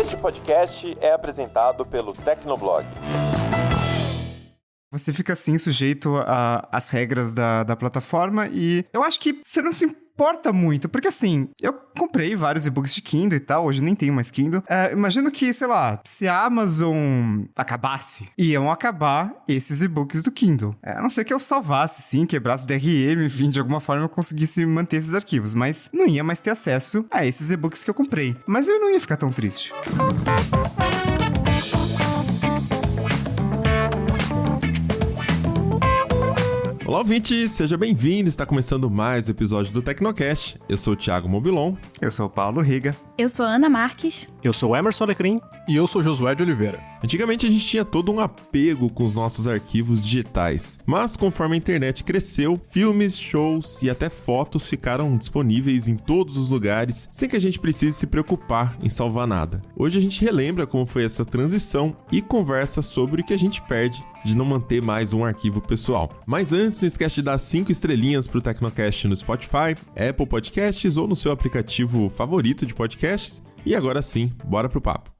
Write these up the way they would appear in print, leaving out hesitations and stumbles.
Este podcast é apresentado pelo Tecnoblog. Você fica, assim, sujeito às regras da plataforma e eu acho que você não se importa muito, porque, assim, eu comprei vários e-books de Kindle e tal, hoje nem tenho mais Kindle. Imagino que, sei lá, se a Amazon acabasse, iam acabar esses e-books do Kindle. A não ser que eu salvasse, sim, quebrasse o DRM, enfim, de alguma forma eu conseguisse manter esses arquivos, mas não ia mais ter acesso a esses e-books que eu comprei. Mas eu não ia ficar tão triste. Olá, ouvinte! Seja bem-vindo! Está começando mais um episódio do Tecnocast. Eu sou o Thiago Mobilon. Eu sou o Paulo Riga. Eu sou a Ana Marques. Eu sou o Emerson Alecrim. E eu sou o Josué de Oliveira. Antigamente a gente tinha todo um apego com os nossos arquivos digitais, mas conforme a internet cresceu, filmes, shows e até fotos ficaram disponíveis em todos os lugares, sem que a gente precise se preocupar em salvar nada. Hoje a gente relembra como foi essa transição e conversa sobre o que a gente perde de não manter mais um arquivo pessoal. Mas antes, não esquece de dar 5 estrelinhas pro Tecnocast no Spotify, Apple Podcasts ou no seu aplicativo favorito de podcasts. E agora sim, bora pro papo.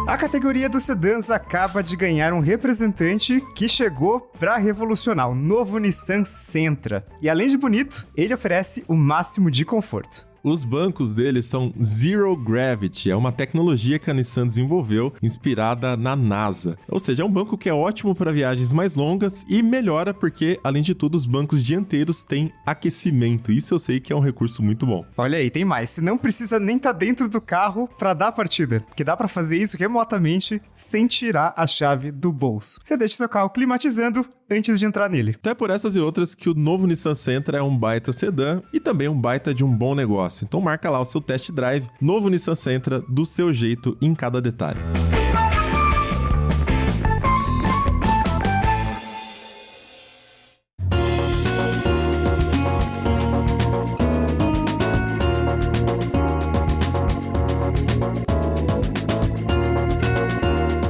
A categoria dos sedãs acaba de ganhar um representante que chegou para revolucionar, o novo Nissan Sentra. E além de bonito, ele oferece o máximo de conforto. Os bancos deles são Zero Gravity, é uma tecnologia que a Nissan desenvolveu inspirada na NASA. Ou seja, é um banco que é ótimo para viagens mais longas e melhora porque, além de tudo, os bancos dianteiros têm aquecimento. Isso eu sei que é um recurso muito bom. Olha aí, tem mais. Você não precisa nem estar dentro do carro para dar a partida, porque dá para fazer isso remotamente sem tirar a chave do bolso. Você deixa o seu carro climatizando antes de entrar nele. Até por essas e outras que o novo Nissan Sentra é um baita sedã e também um baita de um bom negócio. Então marca lá o seu test drive, novo Nissan Sentra, do seu jeito em cada detalhe.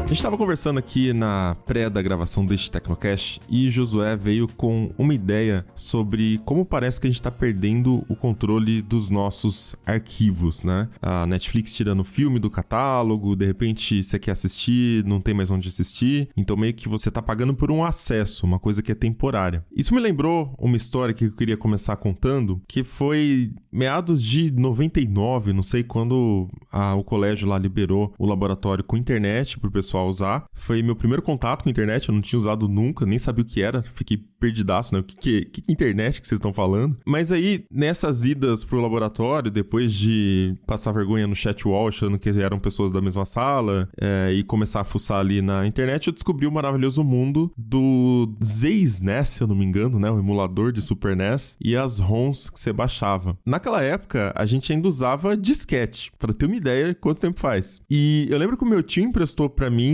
A gente estava conversando aqui na pré da gravação deste Tecnocast e Josué veio com uma ideia sobre como parece que a gente está perdendo o controle dos nossos arquivos, né? A Netflix tirando o filme do catálogo, de repente você quer assistir, não tem mais onde assistir, então meio que você tá pagando por um acesso, uma coisa que é temporária. Isso me lembrou uma história que eu queria começar contando, que foi meados de 99, não sei quando o colégio lá liberou o laboratório com internet pro pessoal usar. Foi meu primeiro contato com a internet, eu não tinha usado nunca, nem sabia o que era, fiquei perdidaço, né? O que internet que vocês estão falando? Mas aí, nessas idas pro laboratório, depois de passar vergonha no chat wall, achando que eram pessoas da mesma sala, e começar a fuçar ali na internet, eu descobri o maravilhoso mundo do ZSNES, se eu não me engano, né? O emulador de Super NES, e as ROMs que você baixava. Naquela época, a gente ainda usava disquete, pra ter uma ideia de quanto tempo faz. E eu lembro que o meu tio emprestou pra mim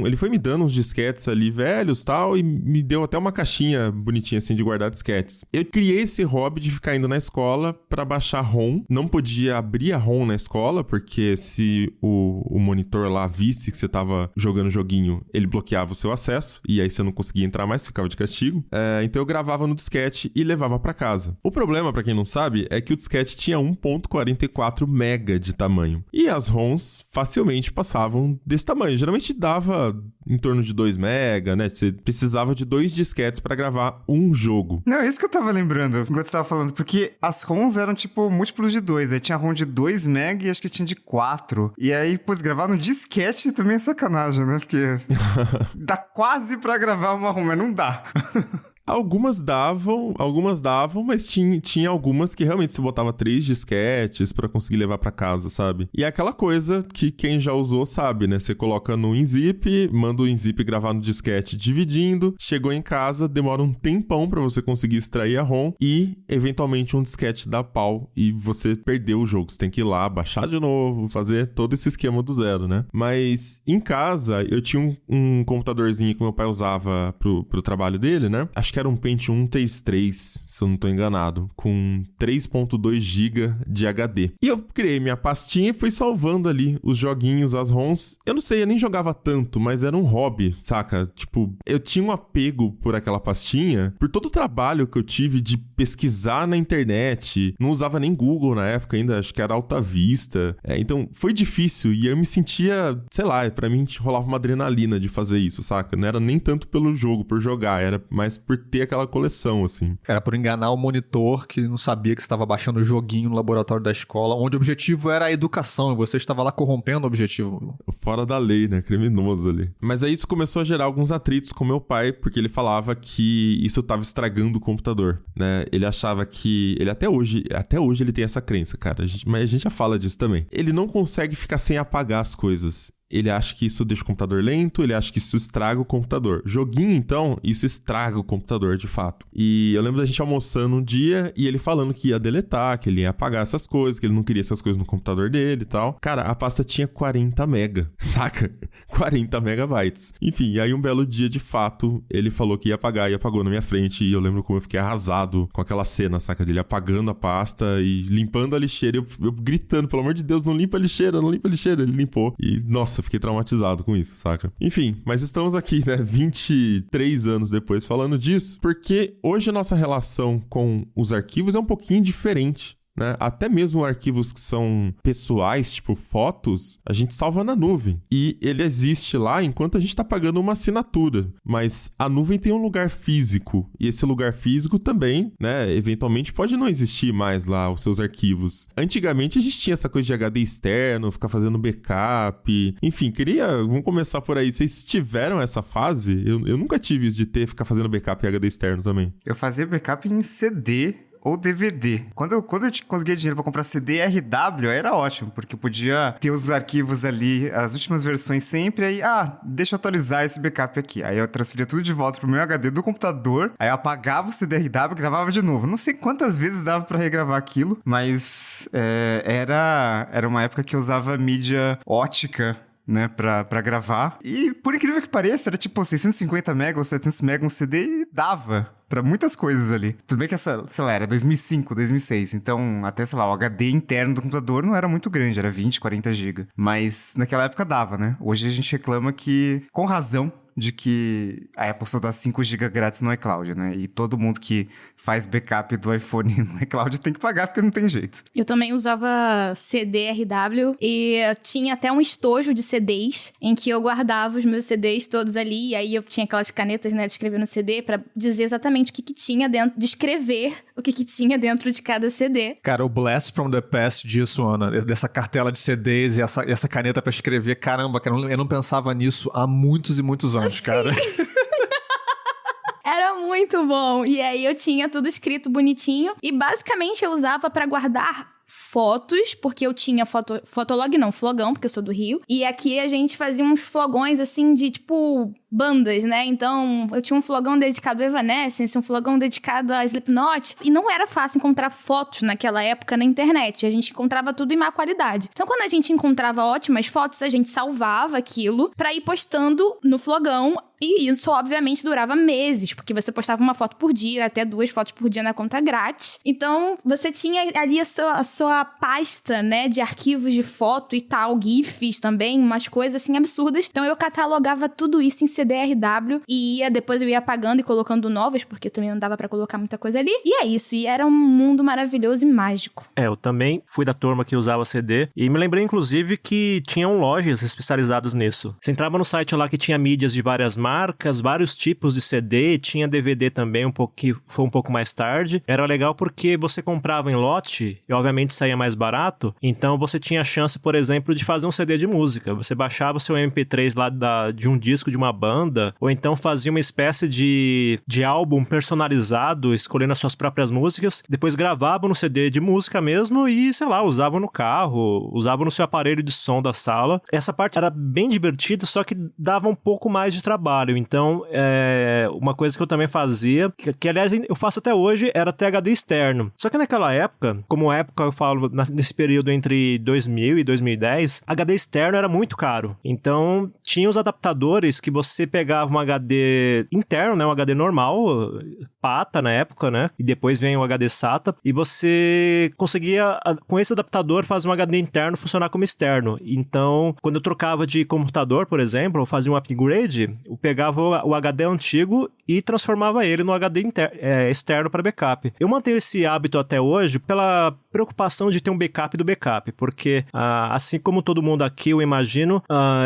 ele foi me dando uns disquetes ali velhos e tal, e me deu até uma caixinha bonitinha assim de guardar disquetes. Eu criei esse hobby de ficar indo na escola pra baixar ROM. Não podia abrir a ROM na escola, porque se o monitor lá visse que você tava jogando joguinho, ele bloqueava o seu acesso, e aí você não conseguia entrar mais, ficava de castigo. Então eu gravava no disquete e levava pra casa. O problema, pra quem não sabe, é que o disquete tinha 1.44 mega de tamanho. E as ROMs facilmente passavam desse tamanho. Geralmente dava em torno de 2 mega, né? Você precisava de 2 disquetes pra gravar um jogo. Não, é isso que eu tava lembrando enquanto você tava falando, porque as ROMs eram tipo múltiplos de 2, aí tinha ROM de 2 mega e acho que tinha de 4. E aí, pois, gravar no disquete também é sacanagem, né? Porque dá quase pra gravar uma ROM, mas não dá. Algumas davam, mas tinha algumas que realmente você botava 3 disquetes pra conseguir levar pra casa, sabe? E é aquela coisa que quem já usou sabe, né? Você coloca no WinZip, manda o WinZip gravar no disquete dividindo, chegou em casa, demora um tempão pra você conseguir extrair a ROM e, eventualmente, um disquete dá pau e você perdeu o jogo. Você tem que ir lá, baixar de novo, fazer todo esse esquema do zero, né? Mas, em casa, eu tinha um computadorzinho que meu pai usava pro trabalho dele, né? Acho acho que era um Pentium 133, se eu não tô enganado, com 3.2 GB de HD. E eu criei minha pastinha e fui salvando ali os joguinhos, as ROMs. Eu não sei, eu nem jogava tanto, mas era um hobby, saca? Tipo, eu tinha um apego por aquela pastinha, por todo o trabalho que eu tive de pesquisar na internet. Não usava nem Google na época ainda, acho que era Alta Vista. Então, foi difícil e eu me sentia, sei lá, pra mim rolava uma adrenalina de fazer isso, saca? Não era nem tanto pelo jogo, por jogar, era mais por ter aquela coleção, assim. Era por enganar o monitor que não sabia que você estava baixando o joguinho no laboratório da escola, onde o objetivo era a educação e você estava lá corrompendo o objetivo. Fora da lei, né? Criminoso ali. Mas aí isso começou a gerar alguns atritos com meu pai, porque ele falava que isso tava estragando o computador, né? Ele achava que... Ele até hoje ele tem essa crença, cara. Mas a gente já fala disso também. Ele não consegue ficar sem apagar as coisas. Ele acha que isso deixa o computador lento, ele acha que isso estraga o computador. Joguinho, então, isso estraga o computador, de fato. E eu lembro da gente almoçando um dia e ele falando que ia deletar, que ele ia apagar essas coisas, que ele não queria essas coisas no computador dele e tal. Cara, a pasta tinha 40 mega, saca? 40 megabytes. Enfim, aí um belo dia, de fato, ele falou que ia apagar e apagou na minha frente. E eu lembro como eu fiquei arrasado com aquela cena, saca? Dele apagando a pasta e limpando a lixeira. Eu gritando, pelo amor de Deus, não limpa a lixeira, não limpa a lixeira. Ele limpou. E, nossa, eu fiquei traumatizado com isso, saca? Enfim, mas estamos aqui, né, 23 anos depois falando disso, porque hoje a nossa relação com os arquivos é um pouquinho diferente. Né? Até mesmo arquivos que são pessoais, tipo fotos, a gente salva na nuvem. E ele existe lá enquanto a gente tá pagando uma assinatura. Mas a nuvem tem um lugar físico. E esse lugar físico também, né, eventualmente pode não existir mais lá os seus arquivos. Antigamente a gente tinha essa coisa de HD externo, ficar fazendo backup. Enfim, vamos começar por aí. Vocês tiveram essa fase? Eu nunca tive isso de ficar fazendo backup em HD externo também. Eu fazia backup em CD ou DVD. Quando eu conseguia dinheiro pra comprar CD RW, aí era ótimo, porque eu podia ter os arquivos ali, as últimas versões sempre, aí, deixa eu atualizar esse backup aqui. Aí eu transferia tudo de volta pro meu HD do computador, aí eu apagava o CD RW e gravava de novo. Não sei quantas vezes dava pra regravar aquilo, mas era uma época que eu usava mídia ótica, né, pra gravar. E, por incrível que pareça, era tipo 650 MB ou 700 MB um CD e dava pra muitas coisas ali. Tudo bem que essa, sei lá, era 2005, 2006. Então, até, sei lá, o HD interno do computador não era muito grande, era 20, 40 GB. Mas naquela época dava, né? Hoje a gente reclama que, com razão, de que a Apple só dá 5 GB grátis no iCloud, né? E todo mundo que faz backup do iPhone no iCloud tem que pagar porque não tem jeito. Eu também usava CD RW e tinha até um estojo de CDs em que eu guardava os meus CDs todos ali, e aí eu tinha aquelas canetas, né, de escrever no CD pra dizer exatamente o que tinha dentro, descrever o que tinha dentro de cada CD. Cara, o blast from the past disso, Ana, dessa cartela de CDs e essa caneta pra escrever, caramba, cara, eu não pensava nisso há muitos e muitos anos, cara. Era muito bom. E aí eu tinha tudo escrito bonitinho. E basicamente eu usava pra guardar fotos, porque eu tinha fotolog não, flogão, porque eu sou do Rio. E aqui a gente fazia uns flogões, assim, de, tipo, bandas, né? Então, eu tinha um flogão dedicado a Evanescence, um flogão dedicado a Slipknot. E não era fácil encontrar fotos naquela época na internet. A gente encontrava tudo em má qualidade. Então, quando a gente encontrava ótimas fotos, a gente salvava aquilo pra ir postando no flogão. E isso, obviamente, durava meses, porque você postava uma foto por dia, até 2 fotos por dia na conta grátis. Então, você tinha ali a sua pasta, né, de arquivos de foto e tal, GIFs também, umas coisas, assim, absurdas. Então, eu catalogava tudo isso em CD-RW e depois eu ia apagando e colocando novas, porque também não dava pra colocar muita coisa ali. E é isso, e era um mundo maravilhoso e mágico. Eu também fui da turma que usava CD e me lembrei, inclusive, que tinham lojas especializadas nisso. Você entrava no site lá que tinha mídias de várias marcas, vários tipos de CD, tinha DVD também, que foi um pouco mais tarde. Era legal porque você comprava em lote e obviamente saía mais barato, então você tinha a chance, por exemplo, de fazer um CD de música. Você baixava o seu MP3 lá de um disco de uma banda, ou então fazia uma espécie de álbum personalizado, escolhendo as suas próprias músicas, depois gravava no CD de música mesmo e, sei lá, usava no carro, usava no seu aparelho de som da sala. Essa parte era bem divertida, só que dava um pouco mais de trabalho. trabalho. Então, uma coisa que eu também fazia, que aliás eu faço até hoje, era ter HD externo. Só que naquela época, como época eu falo nesse período entre 2000 e 2010, HD externo era muito caro. Então, tinha os adaptadores que você pegava um HD interno, né, um HD normal, PATA na época, né, e depois vem o HD SATA, e você conseguia, com esse adaptador, fazer um HD interno funcionar como externo. Então, quando eu trocava de computador, por exemplo, eu fazia um upgrade, eu pegava o HD antigo e transformava ele no HD externo para backup. Eu mantenho esse hábito até hoje pela preocupação de ter um backup do backup, porque assim como todo mundo aqui, eu imagino,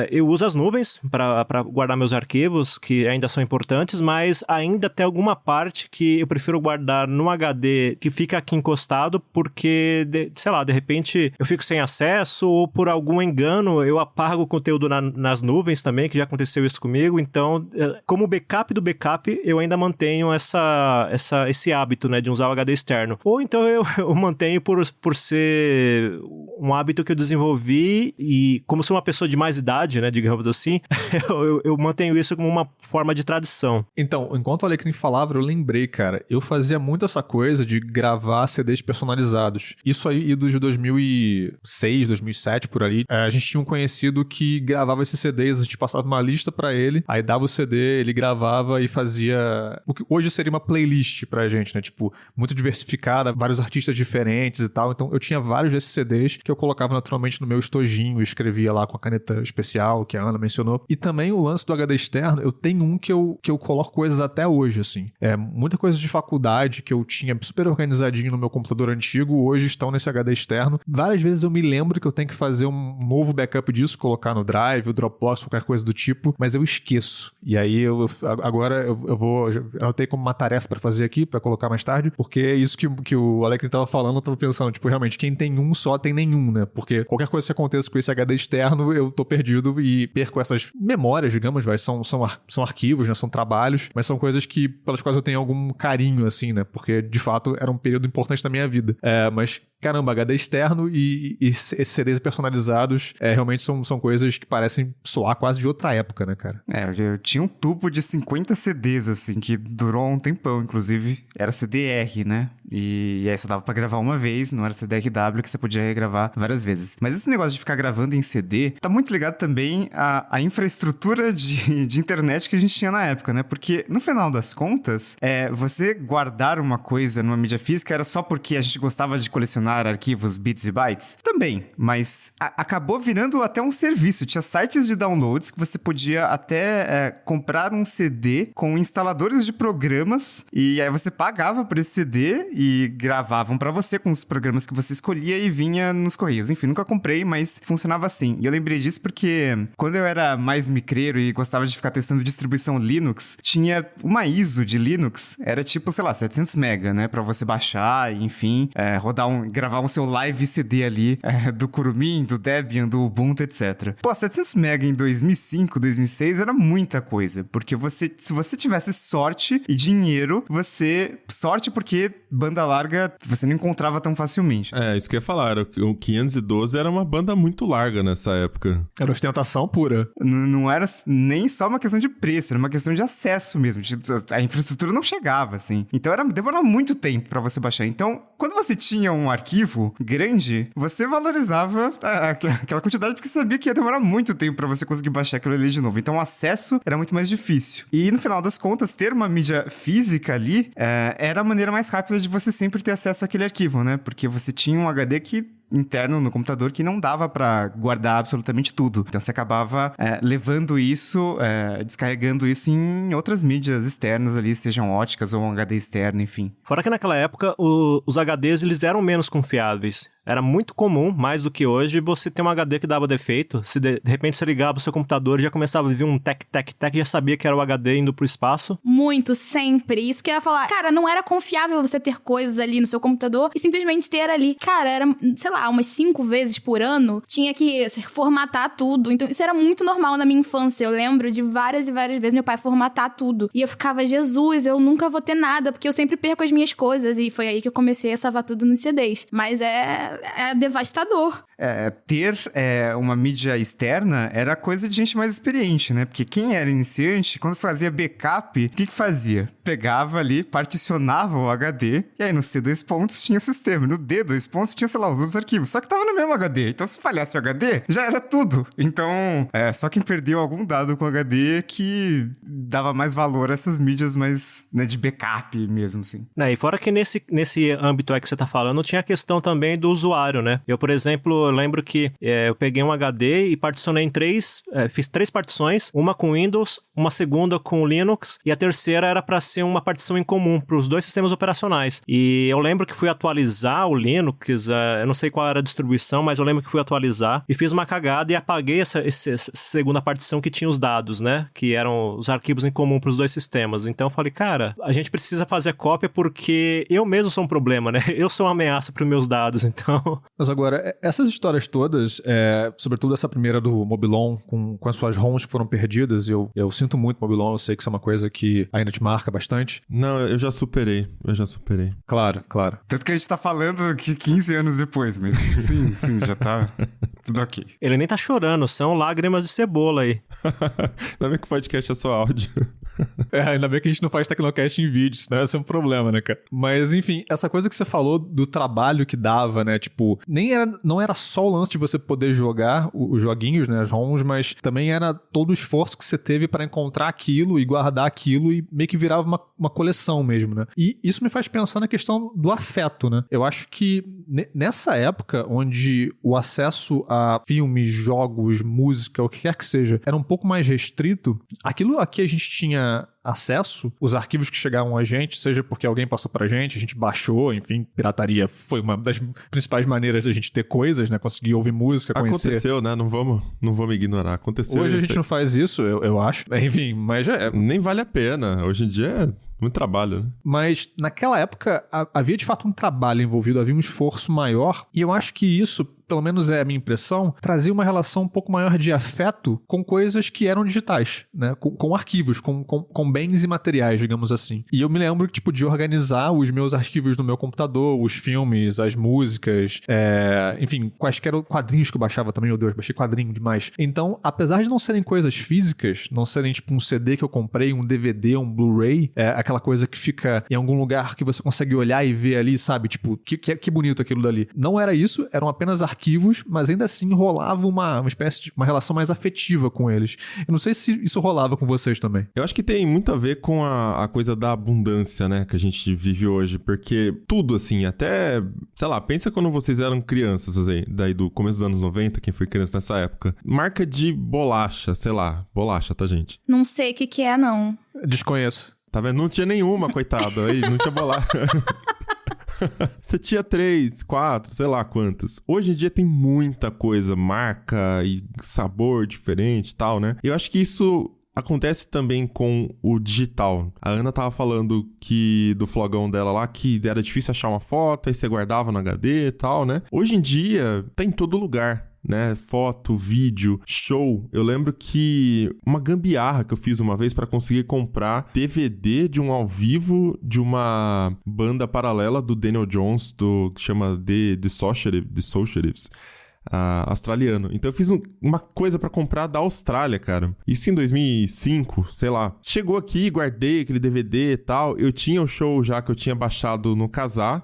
eu uso as nuvens para guardar meus arquivos, que ainda são importantes, mas ainda tem alguma parte que eu prefiro guardar no HD que fica aqui encostado, porque, sei lá, de repente eu fico sem acesso, ou por algum engano eu apago o conteúdo nas nuvens também, que já aconteceu isso comigo. Então, como backup do backup, eu ainda mantenho esse hábito, né, de usar o HD externo. Ou então eu mantenho por ser um hábito que eu desenvolvi, e como sou uma pessoa de mais idade, né, digamos assim, eu mantenho isso como uma forma de tradição. Então, enquanto o Alecrim falava, eu lembrei, cara, eu fazia muito essa coisa de gravar CDs personalizados. Isso aí, idos de 2006, 2007, por ali, a gente tinha um conhecido que gravava esses CDs, a gente passava uma lista pra ele, aí dava o CD, ele gravava e fazia o que hoje seria uma playlist pra gente, né, tipo, muito diversificada, vários artistas diferentes e tal. Então eu tinha vários desses CDs que eu colocava naturalmente no meu estojinho, escrevia lá com a caneta especial que a Ana mencionou. E também o lance do HD externo, eu tenho um que eu coloco coisas até hoje, assim. Muita coisa de faculdade que eu tinha super organizadinho no meu computador antigo, hoje estão nesse HD externo. Várias vezes eu me lembro que eu tenho que fazer um novo backup disso, colocar no Drive, o Dropbox, qualquer coisa do tipo, mas eu esqueço. E aí agora eu vou, eu tenho como uma tarefa pra fazer aqui, pra colocar mais tarde, porque é isso que o Alecrim tava falando, eu tava pensando, tipo, realmente, quem tem um só tem nenhum, né? Porque qualquer coisa que aconteça com esse HD externo, eu tô perdido e perco essas memórias, digamos, são arquivos, né? São trabalhos, mas são coisas pelas quais eu tenho algum carinho, assim, né? Porque, de fato, era um período importante da minha vida. Mas, caramba, HD externo e esses CDs personalizados realmente são coisas que parecem soar quase de outra época, né, cara? Eu tinha um tubo de 50 CDs, assim, que durou um tempão, inclusive. Era CDR, né? E aí só dava pra gravar uma vez, não era CDRW, que você podia regravar várias vezes. Mas esse negócio de ficar gravando em CD tá muito ligado também à infraestrutura de internet que a gente tinha na época, né? Porque, no final das contas, você guardar uma coisa numa mídia física era só porque a gente gostava de colecionar arquivos, bits e bytes? Também, mas acabou virando até um serviço. Tinha sites de downloads que você podia até comprar um CD com instaladores de programas, e aí você pagava por esse CD e gravavam pra você com os programas que você escolhia e vinha nos correios. Enfim, nunca comprei, mas funcionava assim. E eu lembrei disso porque quando eu era mais micreiro e gostava de ficar testando distribuição Linux, tinha uma ISO de Linux, era tipo, sei lá, 700 mega, né? Pra você baixar, enfim, gravar um seu live CD ali, do Kurumin, do Debian, do Ubuntu, etc. Pô, 700 mega em 2005, 2006 era muita coisa, porque se você tivesse sorte e dinheiro, sorte porque banda larga você não encontrava tão facilmente. Isso que eu ia falar, o 512 era uma banda muito larga nessa época. Era ostentação pura. Não era nem só uma questão de preço, era uma questão de acesso mesmo. A infraestrutura não chegava, assim. Então demorava muito tempo pra você baixar. Então, quando você tinha um arquivo grande, você valorizava aquela quantidade porque você sabia que ia demorar muito tempo pra você conseguir baixar aquilo ali de novo. Então, o acesso era muito mais difícil. E, no final das contas, ter uma mídia física ali era a maneira mais rápida de você sempre ter acesso àquele arquivo, né? Porque você tinha um HD interno no computador que não dava pra guardar absolutamente tudo. Então você acabava levando isso, descarregando isso em outras mídias externas ali, sejam óticas ou um HD externo, enfim. Fora que naquela época os HDs eles eram menos confiáveis. Era muito comum, mais do que hoje, você ter um HD que dava defeito. Se de repente você ligava o seu computador e já começava a vir um tec, já sabia que era o HD indo pro espaço. Muito, sempre. Isso que eu ia falar. Cara, não era confiável você ter coisas ali no seu computador e simplesmente ter ali. Cara, era, sei lá, lá, umas 5 vezes por ano, tinha que formatar tudo. Então, isso era muito normal na minha infância. Eu lembro de várias e várias vezes meu pai formatar tudo. E eu ficava, Jesus, eu nunca vou ter nada, porque eu sempre perco as minhas coisas. E foi aí que eu comecei a salvar tudo nos CDs. Mas é devastador. Ter uma mídia externa era coisa de gente mais experiente, né? Porque quem era iniciante, quando fazia backup, o que fazia? Pegava ali, particionava o HD, e aí no C2 pontos tinha o sistema. No D2 pontos tinha, sei lá, os outros arquivos. Só que tava no mesmo HD. Então, se falhasse o HD, já era tudo. Então, só quem perdeu algum dado com o HD que dava mais valor a essas mídias mais, né, de backup mesmo, assim. E fora que nesse âmbito aí que você tá falando, tinha a questão também do usuário, né? Eu, por exemplo, lembro que eu peguei um HD e particionei em fiz 3 partições, uma com Windows, uma segunda com Linux, e a terceira era para ser uma partição em comum para os 2 sistemas operacionais. E eu lembro que fui atualizar o Linux, eu não sei qual era a distribuição, mas eu lembro que fui atualizar e fiz uma cagada e apaguei essa segunda partição que tinha os dados, né? Que eram os arquivos em comum para os 2 sistemas. Então eu falei, cara, a gente precisa fazer cópia porque eu mesmo sou um problema, né? Eu sou uma ameaça para os meus dados, então... Mas agora, essas histórias todas, sobretudo essa primeira do Mobilon, com as suas ROMs que foram perdidas, eu sinto muito Mobilon, eu sei que isso é uma coisa que ainda te marca bastante. Não, eu já superei. Claro. Tanto que a gente tá falando que 15 anos depois, mas sim, já tá tudo ok. Ele nem tá chorando, são lágrimas de cebola aí. Ainda bem que o podcast é só áudio. Ainda bem que a gente não faz Tecnocast em vídeo, senão esse é um problema, né, cara? Mas, enfim, essa coisa que você falou do trabalho que dava, né, tipo, não era só o lance de você poder jogar os joguinhos, né, as ROMs, mas também era todo o esforço que você teve para encontrar aquilo e guardar aquilo e meio que virava uma coleção mesmo, né? E isso me faz pensar na questão do afeto, né? Eu acho que nessa época, onde o acesso a filmes, jogos, música, o que quer que seja, era um pouco mais restrito, aquilo a que a gente tinha acesso, os arquivos que chegavam a gente, seja porque alguém passou pra gente, a gente baixou, enfim, pirataria foi uma das principais maneiras da gente ter coisas, né? Conseguir ouvir música, conhecer. Aconteceu, né? Não vamos ignorar. Aconteceu. Hoje a gente não faz isso, eu acho. Enfim, mas já é. Nem vale a pena. Hoje em dia é muito trabalho, né? Mas naquela época havia de fato um trabalho envolvido, havia um esforço maior, e eu acho que isso, pelo menos é a minha impressão, trazia uma relação um pouco maior de afeto com coisas que eram digitais, né? Com arquivos, com bens e materiais, digamos assim. E eu me lembro, tipo, de organizar os meus arquivos no meu computador, os filmes, as músicas, enfim, quaisquer quadrinhos que eu baixava também, meu Deus, baixei quadrinho demais. Então, apesar de não serem coisas físicas, não serem, tipo, um CD que eu comprei, um DVD, um Blu-ray, aquela coisa que fica em algum lugar que você consegue olhar e ver ali, sabe? Tipo, que bonito aquilo dali. Não era isso, eram apenas arquivos, mas ainda assim rolava uma espécie de uma relação mais afetiva com eles. Eu não sei se isso rolava com vocês também. Eu acho que tem muito a ver com a coisa da abundância, né, que a gente vive hoje, porque tudo, assim, até, sei lá, pensa quando vocês eram crianças, assim, daí do começo dos anos 90, quem foi criança nessa época, marca de bolacha, sei lá, bolacha, tá, gente? Não sei o que é, não. Desconheço. Tá vendo? Não tinha nenhuma, coitado, aí não tinha bolacha. Você tinha 3, 4, sei lá quantas. Hoje em dia tem muita coisa, marca e sabor diferente e tal, né? Eu acho que isso acontece também com o digital. A Ana tava falando do flogão dela lá, que era difícil achar uma foto, aí você guardava no HD e tal, né? Hoje em dia, tá em todo lugar, né? Foto, vídeo, show. Eu lembro que uma gambiarra que eu fiz uma vez pra conseguir comprar DVD de um ao vivo de uma banda paralela do Daniel Jones, que chama The Socialists. Australiano. Então eu fiz uma coisa pra comprar da Austrália, cara. Isso em 2005, sei lá. Chegou aqui, guardei aquele DVD e tal. Eu tinha o show já que eu tinha baixado no Kazaa,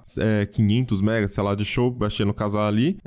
500 megas, sei lá, de show, baixei no Kazaa ali.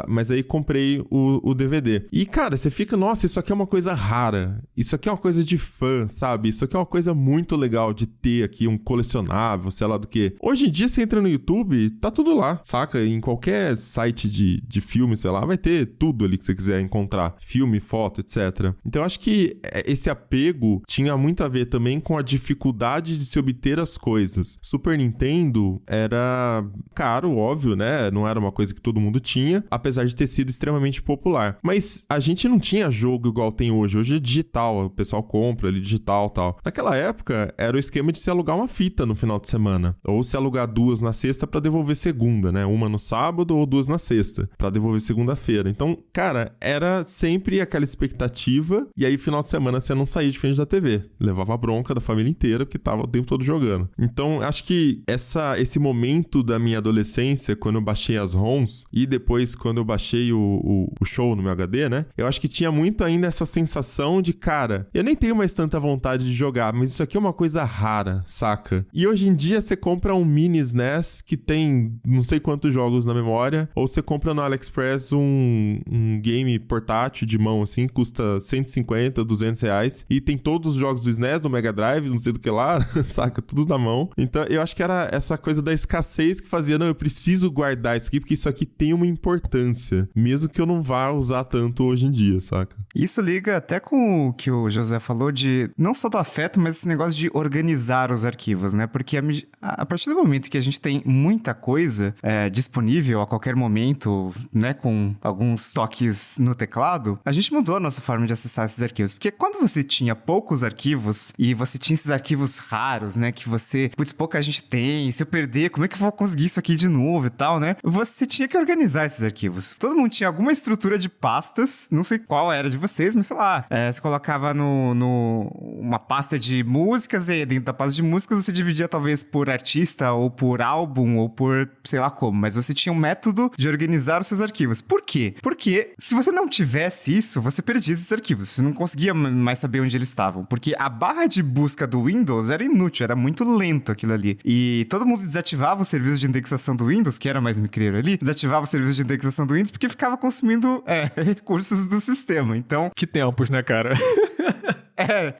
Mas aí comprei o DVD. E, cara, você fica, nossa, isso aqui é uma coisa rara. Isso aqui é uma coisa de fã, sabe? Isso aqui é uma coisa muito legal de ter aqui, um colecionável, sei lá do que. Hoje em dia, você entra no YouTube, tá tudo lá, saca? Em qualquer site de filme, sei lá, Ela vai ter tudo ali que você quiser encontrar. Filme, foto, etc. Então eu acho que esse apego tinha muito a ver também com a dificuldade de se obter as coisas. Super Nintendo era caro, óbvio, né? Não era uma coisa que todo mundo tinha, apesar de ter sido extremamente popular. Mas a gente não tinha jogo igual tem hoje. Hoje é digital, o pessoal compra ali digital e tal. Naquela época, era o esquema de se alugar uma fita no final de semana. Ou se alugar 2 na sexta pra devolver segunda, né? Uma no sábado ou 2 na sexta, pra devolver segunda-feira. Então, cara, era sempre aquela expectativa, e aí final de semana você não saía de frente da TV. Levava a bronca da família inteira, porque tava o tempo todo jogando. Então, acho que esse momento da minha adolescência, quando eu baixei as ROMs, e depois quando eu baixei o show no meu HD, né? Eu acho que tinha muito ainda essa sensação de, cara, eu nem tenho mais tanta vontade de jogar, mas isso aqui é uma coisa rara, saca? E hoje em dia você compra um mini SNES que tem não sei quantos jogos na memória, ou você compra no AliExpress um game portátil de mão, assim, custa 150, 200 reais, e tem todos os jogos do SNES, do Mega Drive, não sei do que lá, saca? Tudo na mão. Então, eu acho que era essa coisa da escassez que fazia, não, eu preciso guardar isso aqui, porque isso aqui tem uma importância, mesmo que eu não vá usar tanto hoje em dia, saca? Isso liga até com o que o José falou de, não só do afeto, mas esse negócio de organizar os arquivos, né? Porque a partir do momento que a gente tem muita coisa disponível a qualquer momento, né? Com alguns toques no teclado, a gente mudou a nossa forma de acessar esses arquivos. Porque quando você tinha poucos arquivos e você tinha esses arquivos raros, né? Que você, putz, pouca gente tem, se eu perder, como é que eu vou conseguir isso aqui de novo e tal, né? Você tinha que organizar esses arquivos. Todo mundo tinha alguma estrutura de pastas, não sei qual era de vocês, mas sei lá, você colocava uma pasta de músicas, e aí dentro da pasta de músicas você dividia talvez por artista, ou por álbum, ou por sei lá como, mas você tinha um método de organizar os seus arquivos. Por quê? Porque se você não tivesse isso, você perdia esses arquivos, você não conseguia mais saber onde eles estavam, porque a barra de busca do Windows era inútil, era muito lento aquilo ali, e todo mundo desativava o serviço de indexação do Windows, que era mais micreiro ali, desativava o serviço de indexação do Windows porque ficava consumindo recursos do sistema, então... Que tempos, né, cara?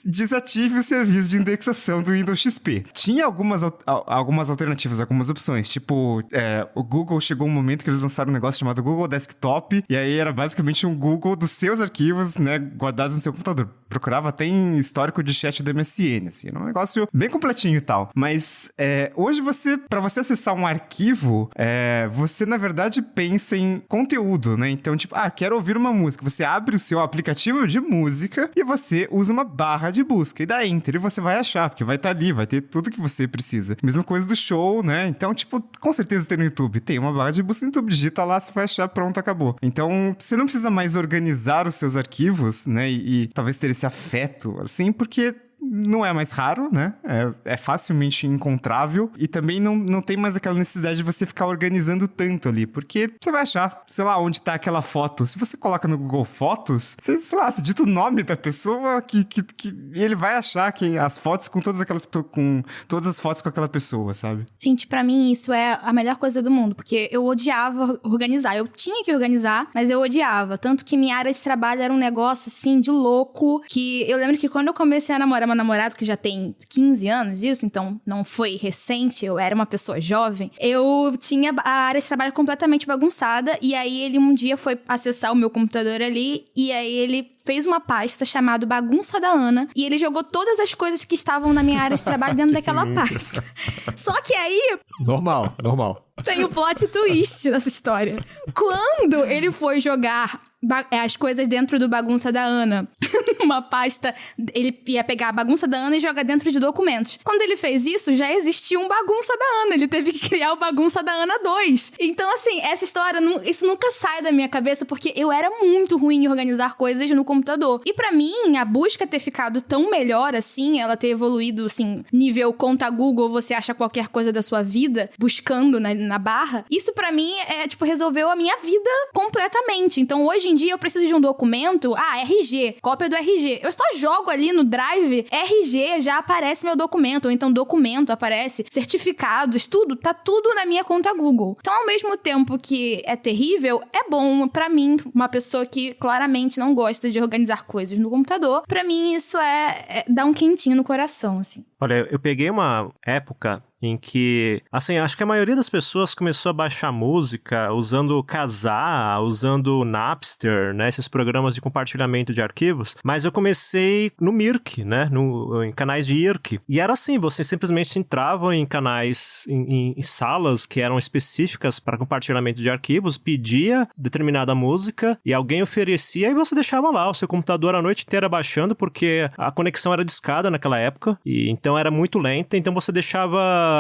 Desative o serviço de indexação do Windows XP. Tinha algumas alternativas, algumas opções, tipo, o Google chegou um momento que eles lançaram um negócio chamado Google Desktop, e aí era basicamente um Google dos seus arquivos, né, guardados no seu computador. Procurava até em histórico de chat do MSN, assim, era um negócio bem completinho e tal. Mas, hoje pra você acessar um arquivo, você, na verdade, pensa em conteúdo, né? Então, tipo, quero ouvir uma música. Você abre o seu aplicativo de música e você usa uma barra de busca, e dá enter, e você vai achar, porque vai estar ali, vai ter tudo que você precisa. Mesma coisa do show, né? Então, tipo, com certeza tem no YouTube, tem uma barra de busca no YouTube, digita lá, você vai achar, pronto, acabou. Então, você não precisa mais organizar os seus arquivos, né? E talvez ter esse afeto, assim, porque... não é mais raro, né? É facilmente encontrável. E também não tem mais aquela necessidade de você ficar organizando tanto ali. Porque você vai achar, sei lá, onde tá aquela foto. Se você coloca no Google Fotos, você, sei lá, você dita o nome da pessoa que ele vai achar que as fotos com todas as fotos com aquela pessoa, sabe? Gente, pra mim isso é a melhor coisa do mundo. Porque eu odiava organizar. Eu tinha que organizar, mas eu odiava. Tanto que minha área de trabalho era um negócio, assim, de louco. Que eu lembro que quando eu comecei a namorar meu namorado, que já tem 15 anos isso, então não foi recente, eu era uma pessoa jovem, eu tinha a área de trabalho completamente bagunçada, e aí ele um dia foi acessar o meu computador ali, e aí ele fez uma pasta chamada Bagunça da Ana, e ele jogou todas as coisas que estavam na minha área de trabalho dentro daquela pasta. Só que aí... Normal. Tem o plot twist nessa história. Quando ele foi jogar as coisas dentro do Bagunça da Ana, numa pasta, ele ia pegar a Bagunça da Ana e jogar dentro de documentos. Quando ele fez isso, já existia um Bagunça da Ana. Ele teve que criar o Bagunça da Ana 2. Então, assim, essa história, isso nunca sai da minha cabeça, porque eu era muito ruim em organizar coisas no computador. E pra mim, a busca ter ficado tão melhor, assim, ela ter evoluído, assim, nível conta Google, você acha qualquer coisa da sua vida, buscando na barra, isso pra mim resolveu a minha vida completamente. Então, hoje em dia, eu preciso de um documento, RG, cópia do RG. Eu só jogo ali no Drive, RG, já aparece meu documento, ou então documento aparece, certificados, tá tudo na minha conta Google. Então, ao mesmo tempo que é terrível, é bom pra mim, uma pessoa que claramente não gosta de organizar coisas no computador, pra mim isso dá um quentinho no coração, assim. Olha, eu peguei uma época em que, assim, acho que a maioria das pessoas começou a baixar música usando Kazaa, usando Napster, né, esses programas de compartilhamento de arquivos, mas eu comecei no Mirk, né, em canais de IRC, e era assim, você simplesmente entrava em canais, em salas que eram específicas para compartilhamento de arquivos, pedia determinada música e alguém oferecia e você deixava lá o seu computador a noite inteira baixando, porque a conexão era discada naquela época, e então era muito lenta, então você deixava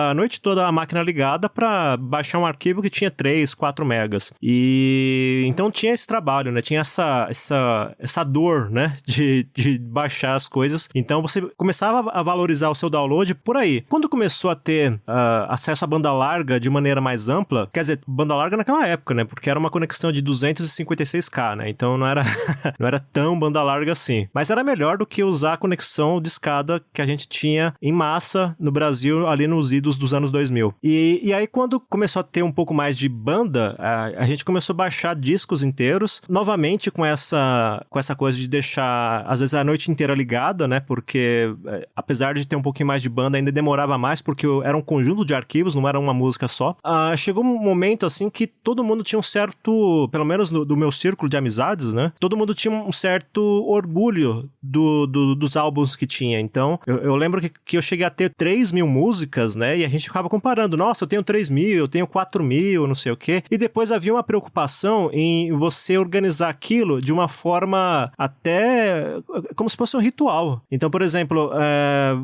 a noite toda a máquina ligada para baixar um arquivo que tinha 3, 4 megas. E então tinha esse trabalho, né? Tinha essa dor, né? De baixar as coisas. Então você começava a valorizar o seu download por aí. Quando começou a ter acesso à banda larga de maneira mais ampla, quer dizer, banda larga naquela época, né? Porque era uma conexão de 256K, né? Então não era tão banda larga assim. Mas era melhor do que usar a conexão discada que a gente tinha em massa no Brasil, ali nos idos dos anos 2000. E aí, quando começou a ter um pouco mais de banda, a gente começou a baixar discos inteiros, novamente com essa coisa de deixar, às vezes, a noite inteira ligada, né? Porque, apesar de ter um pouquinho mais de banda, ainda demorava mais, porque era um conjunto de arquivos, não era uma música só. Chegou um momento, assim, que todo mundo tinha um certo, pelo menos do meu círculo de amizades, né? Todo mundo tinha um certo orgulho dos álbuns que tinha. Então, eu lembro que eu cheguei a ter 3.000 músicas, né? E a gente ficava comparando. Nossa, eu tenho 3.000, eu tenho 4.000, não sei o quê. E depois havia uma preocupação em você organizar aquilo de uma forma até como se fosse um ritual. Então, por exemplo,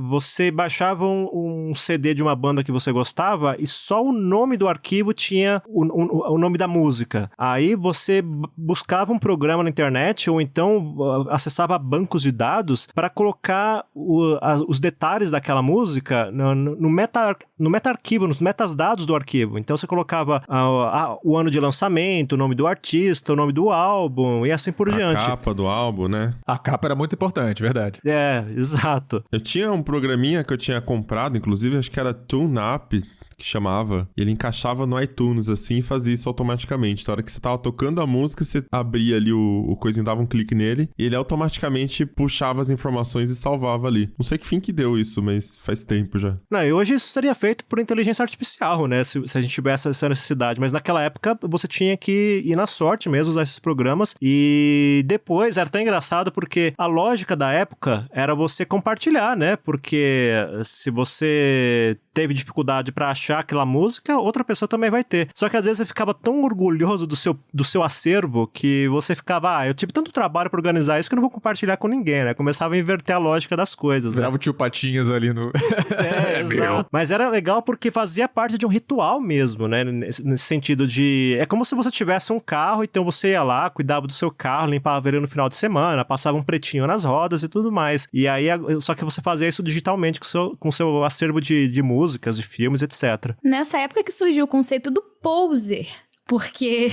você baixava um CD de uma banda que você gostava e só o nome do arquivo tinha o nome da música. Aí você buscava um programa na internet ou então acessava bancos de dados para colocar os detalhes daquela música no meta-arquivo, nos metadados do arquivo. Então você colocava o ano de lançamento, o nome do artista, o nome do álbum e assim por diante. A capa do álbum, né? A capa era muito importante, verdade. Exato. Eu tinha um programinha que eu tinha comprado, inclusive acho que era TuneUp, que chamava, e ele encaixava no iTunes, assim, e fazia isso automaticamente. Na hora que você tava tocando a música, você abria ali o coisinho, dava um clique nele, e ele automaticamente puxava as informações e salvava ali. Não sei que fim que deu isso, mas faz tempo já. Não, e hoje isso seria feito por inteligência artificial, né? Se a gente tivesse essa necessidade. Mas naquela época, você tinha que ir na sorte mesmo, usar esses programas. E depois, era até engraçado, porque a lógica da época era você compartilhar, né? Porque se você teve dificuldade pra achar aquela música, outra pessoa também vai ter. Só que às vezes você ficava tão orgulhoso do seu acervo que você ficava, eu tive tanto trabalho pra organizar isso que eu não vou compartilhar com ninguém, né? Começava a inverter a lógica das coisas, Virava né? o tio Patinhas ali no... Exato. Mas era legal porque fazia parte de um ritual mesmo, né? Nesse sentido de... É como se você tivesse um carro, então você ia lá, cuidava do seu carro, limpava ele no final de semana, passava um pretinho nas rodas e tudo mais. E aí, só que você fazia isso digitalmente com o seu acervo de músicas, de filmes, etc. Nessa época que surgiu o conceito do poser, porque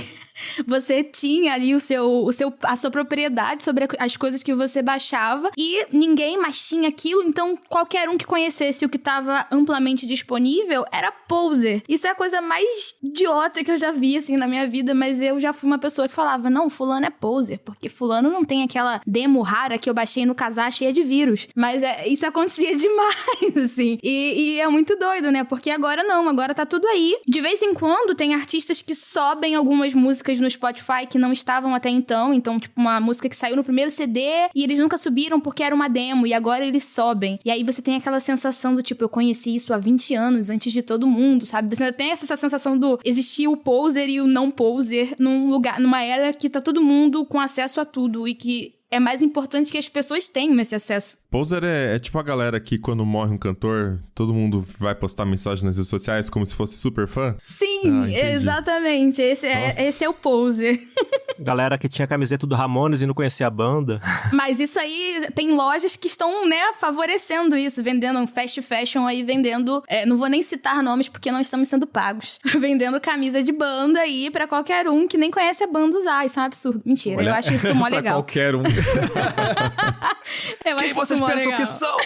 você tinha ali a sua propriedade sobre as coisas que você baixava e ninguém mais tinha aquilo, então qualquer um que conhecesse o que estava amplamente disponível era poser. Isso é a coisa mais idiota que eu já vi, assim, na minha vida, mas eu já fui uma pessoa que falava, não, fulano é poser, porque fulano não tem aquela demo rara que eu baixei no Kazaa cheia de vírus. Mas isso acontecia demais, assim. E é muito doido, né? Porque agora não, agora tá tudo aí. De vez em quando tem artistas que sobem algumas músicas no Spotify que não estavam até então, tipo uma música que saiu no primeiro CD e eles nunca subiram porque era uma demo e agora eles sobem. E aí você tem aquela sensação do tipo, eu conheci isso há 20 anos antes de todo mundo, sabe? Você tem essa sensação do existir o poser e o não poser numa era que tá todo mundo com acesso a tudo e que é mais importante que as pessoas tenham esse acesso. Poser é tipo a galera que quando morre um cantor, todo mundo vai postar mensagem nas redes sociais como se fosse super fã? Sim, exatamente. Esse é o poser. Galera que tinha camiseta do Ramones e não conhecia a banda. Mas isso aí, tem lojas que estão, né, favorecendo isso, vendendo fast fashion aí, vendendo, não vou nem citar nomes porque não estamos sendo pagos, vendendo camisa de banda aí pra qualquer um que nem conhece a banda usar. Isso é um absurdo. Mentira, Olha, eu acho isso mó legal. Pra qualquer um. Eu Quem acho vocês isso mó pensam legal. que são?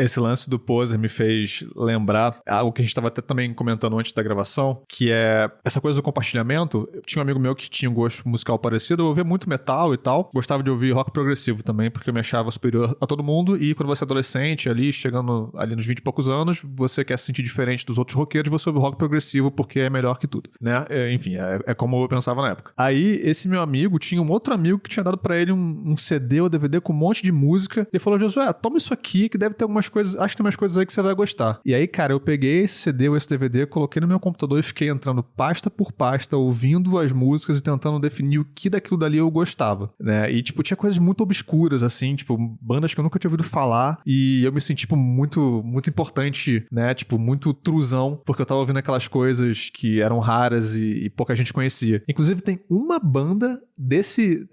Esse lance do poser me fez lembrar algo que a gente estava até também comentando antes da gravação, que é essa coisa do compartilhamento. Eu tinha um amigo meu que tinha um gosto musical parecido, eu ouvia muito metal e tal, gostava de ouvir rock progressivo também, porque eu me achava superior a todo mundo, e quando você é adolescente, ali, chegando ali nos 20 e poucos anos, você quer se sentir diferente dos outros roqueiros, você ouve rock progressivo porque é melhor que tudo, né? Enfim, é como eu pensava na época. Aí, esse meu amigo tinha um outro amigo que tinha dado pra ele um CD ou DVD com um monte de música. Ele falou, Josué, toma isso aqui que deve ter algumas coisas, acho que tem umas coisas aí que você vai gostar. E aí, cara, eu peguei esse CD ou esse DVD, coloquei no meu computador e fiquei entrando pasta por pasta, ouvindo as músicas e tentando definir o que daquilo dali eu gostava, né? E, tipo, tinha coisas muito obscuras, assim, tipo, bandas que eu nunca tinha ouvido falar, e eu me senti, tipo, muito, muito importante, né? Tipo, muito truzão, porque eu tava ouvindo aquelas coisas que eram raras e pouca gente conhecia. Inclusive, tem uma banda desse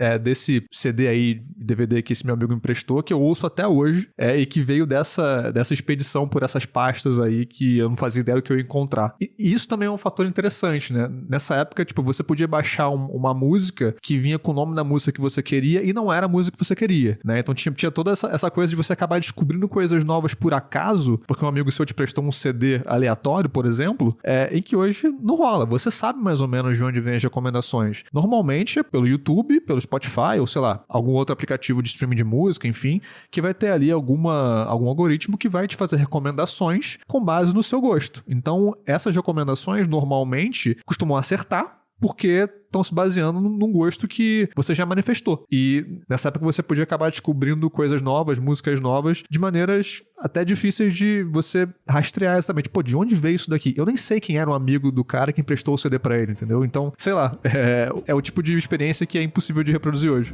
CD aí, DVD que esse meu amigo me emprestou, que eu ouço até hoje, e que veio dessa expedição por essas pastas aí que eu não fazia ideia do que eu ia encontrar. E isso também é um fator interessante, né? Nessa época, tipo, você podia baixar uma música que vinha com o nome da música que você queria e não era a música que você queria, né? Então tinha toda essa coisa de você acabar descobrindo coisas novas por acaso, porque um amigo seu te prestou um CD aleatório, por exemplo, em que hoje não rola. Você sabe mais ou menos de onde vem as recomendações. Normalmente é pelo YouTube, pelo Spotify, ou sei lá, algum outro aplicativo de streaming de música, enfim, que vai ter ali algum algoritmo que vai te fazer recomendações com base no seu gosto. Então, essas recomendações normalmente costumam acertar, porque estão se baseando num gosto que você já manifestou. E nessa época você podia acabar descobrindo coisas novas, músicas novas, de maneiras até difíceis de você rastrear exatamente. Pô, de onde veio isso daqui? Eu nem sei quem era um amigo do cara que emprestou o CD pra ele, entendeu? Então, sei lá, é o tipo de experiência que é impossível de reproduzir hoje.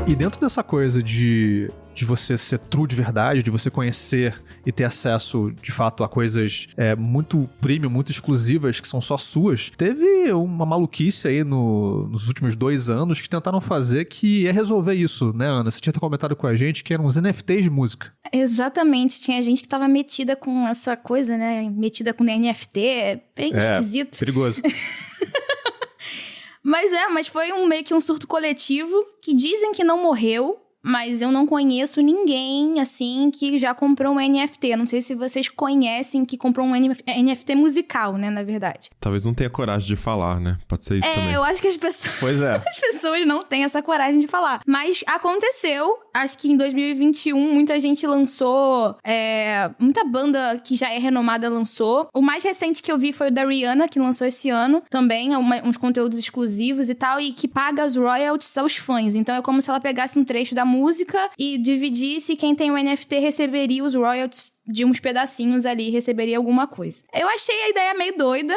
E dentro dessa coisa de você ser true de verdade, de você conhecer e ter acesso, de fato, a coisas muito premium, muito exclusivas, que são só suas, teve uma maluquice aí nos últimos 2 anos que tentaram fazer, que é resolver isso, né, Ana? Você tinha comentado com a gente que eram os NFTs de música. Exatamente. Tinha gente que tava metida com essa coisa, né? Metida com NFT. É bem esquisito. Perigoso. Mas foi meio que um surto coletivo, que dizem que não morreu, mas eu não conheço ninguém, assim, que já comprou um NFT. Eu não sei se vocês conhecem que comprou um NFT musical, né, na verdade. Talvez não tenha coragem de falar, né? Pode ser isso também. Eu acho que as pessoas... Pois é. As pessoas não têm essa coragem de falar. Mas aconteceu. Acho que em 2021 muita gente lançou... muita banda que já é renomada lançou. O mais recente que eu vi foi o da Rihanna, que lançou esse ano. Também, uns conteúdos exclusivos e tal. E que paga as royalties aos fãs. Então é como se ela pegasse um trecho da música e dividisse, quem tem o NFT receberia os royalties de uns pedacinhos ali, receberia alguma coisa. Eu achei a ideia meio doida,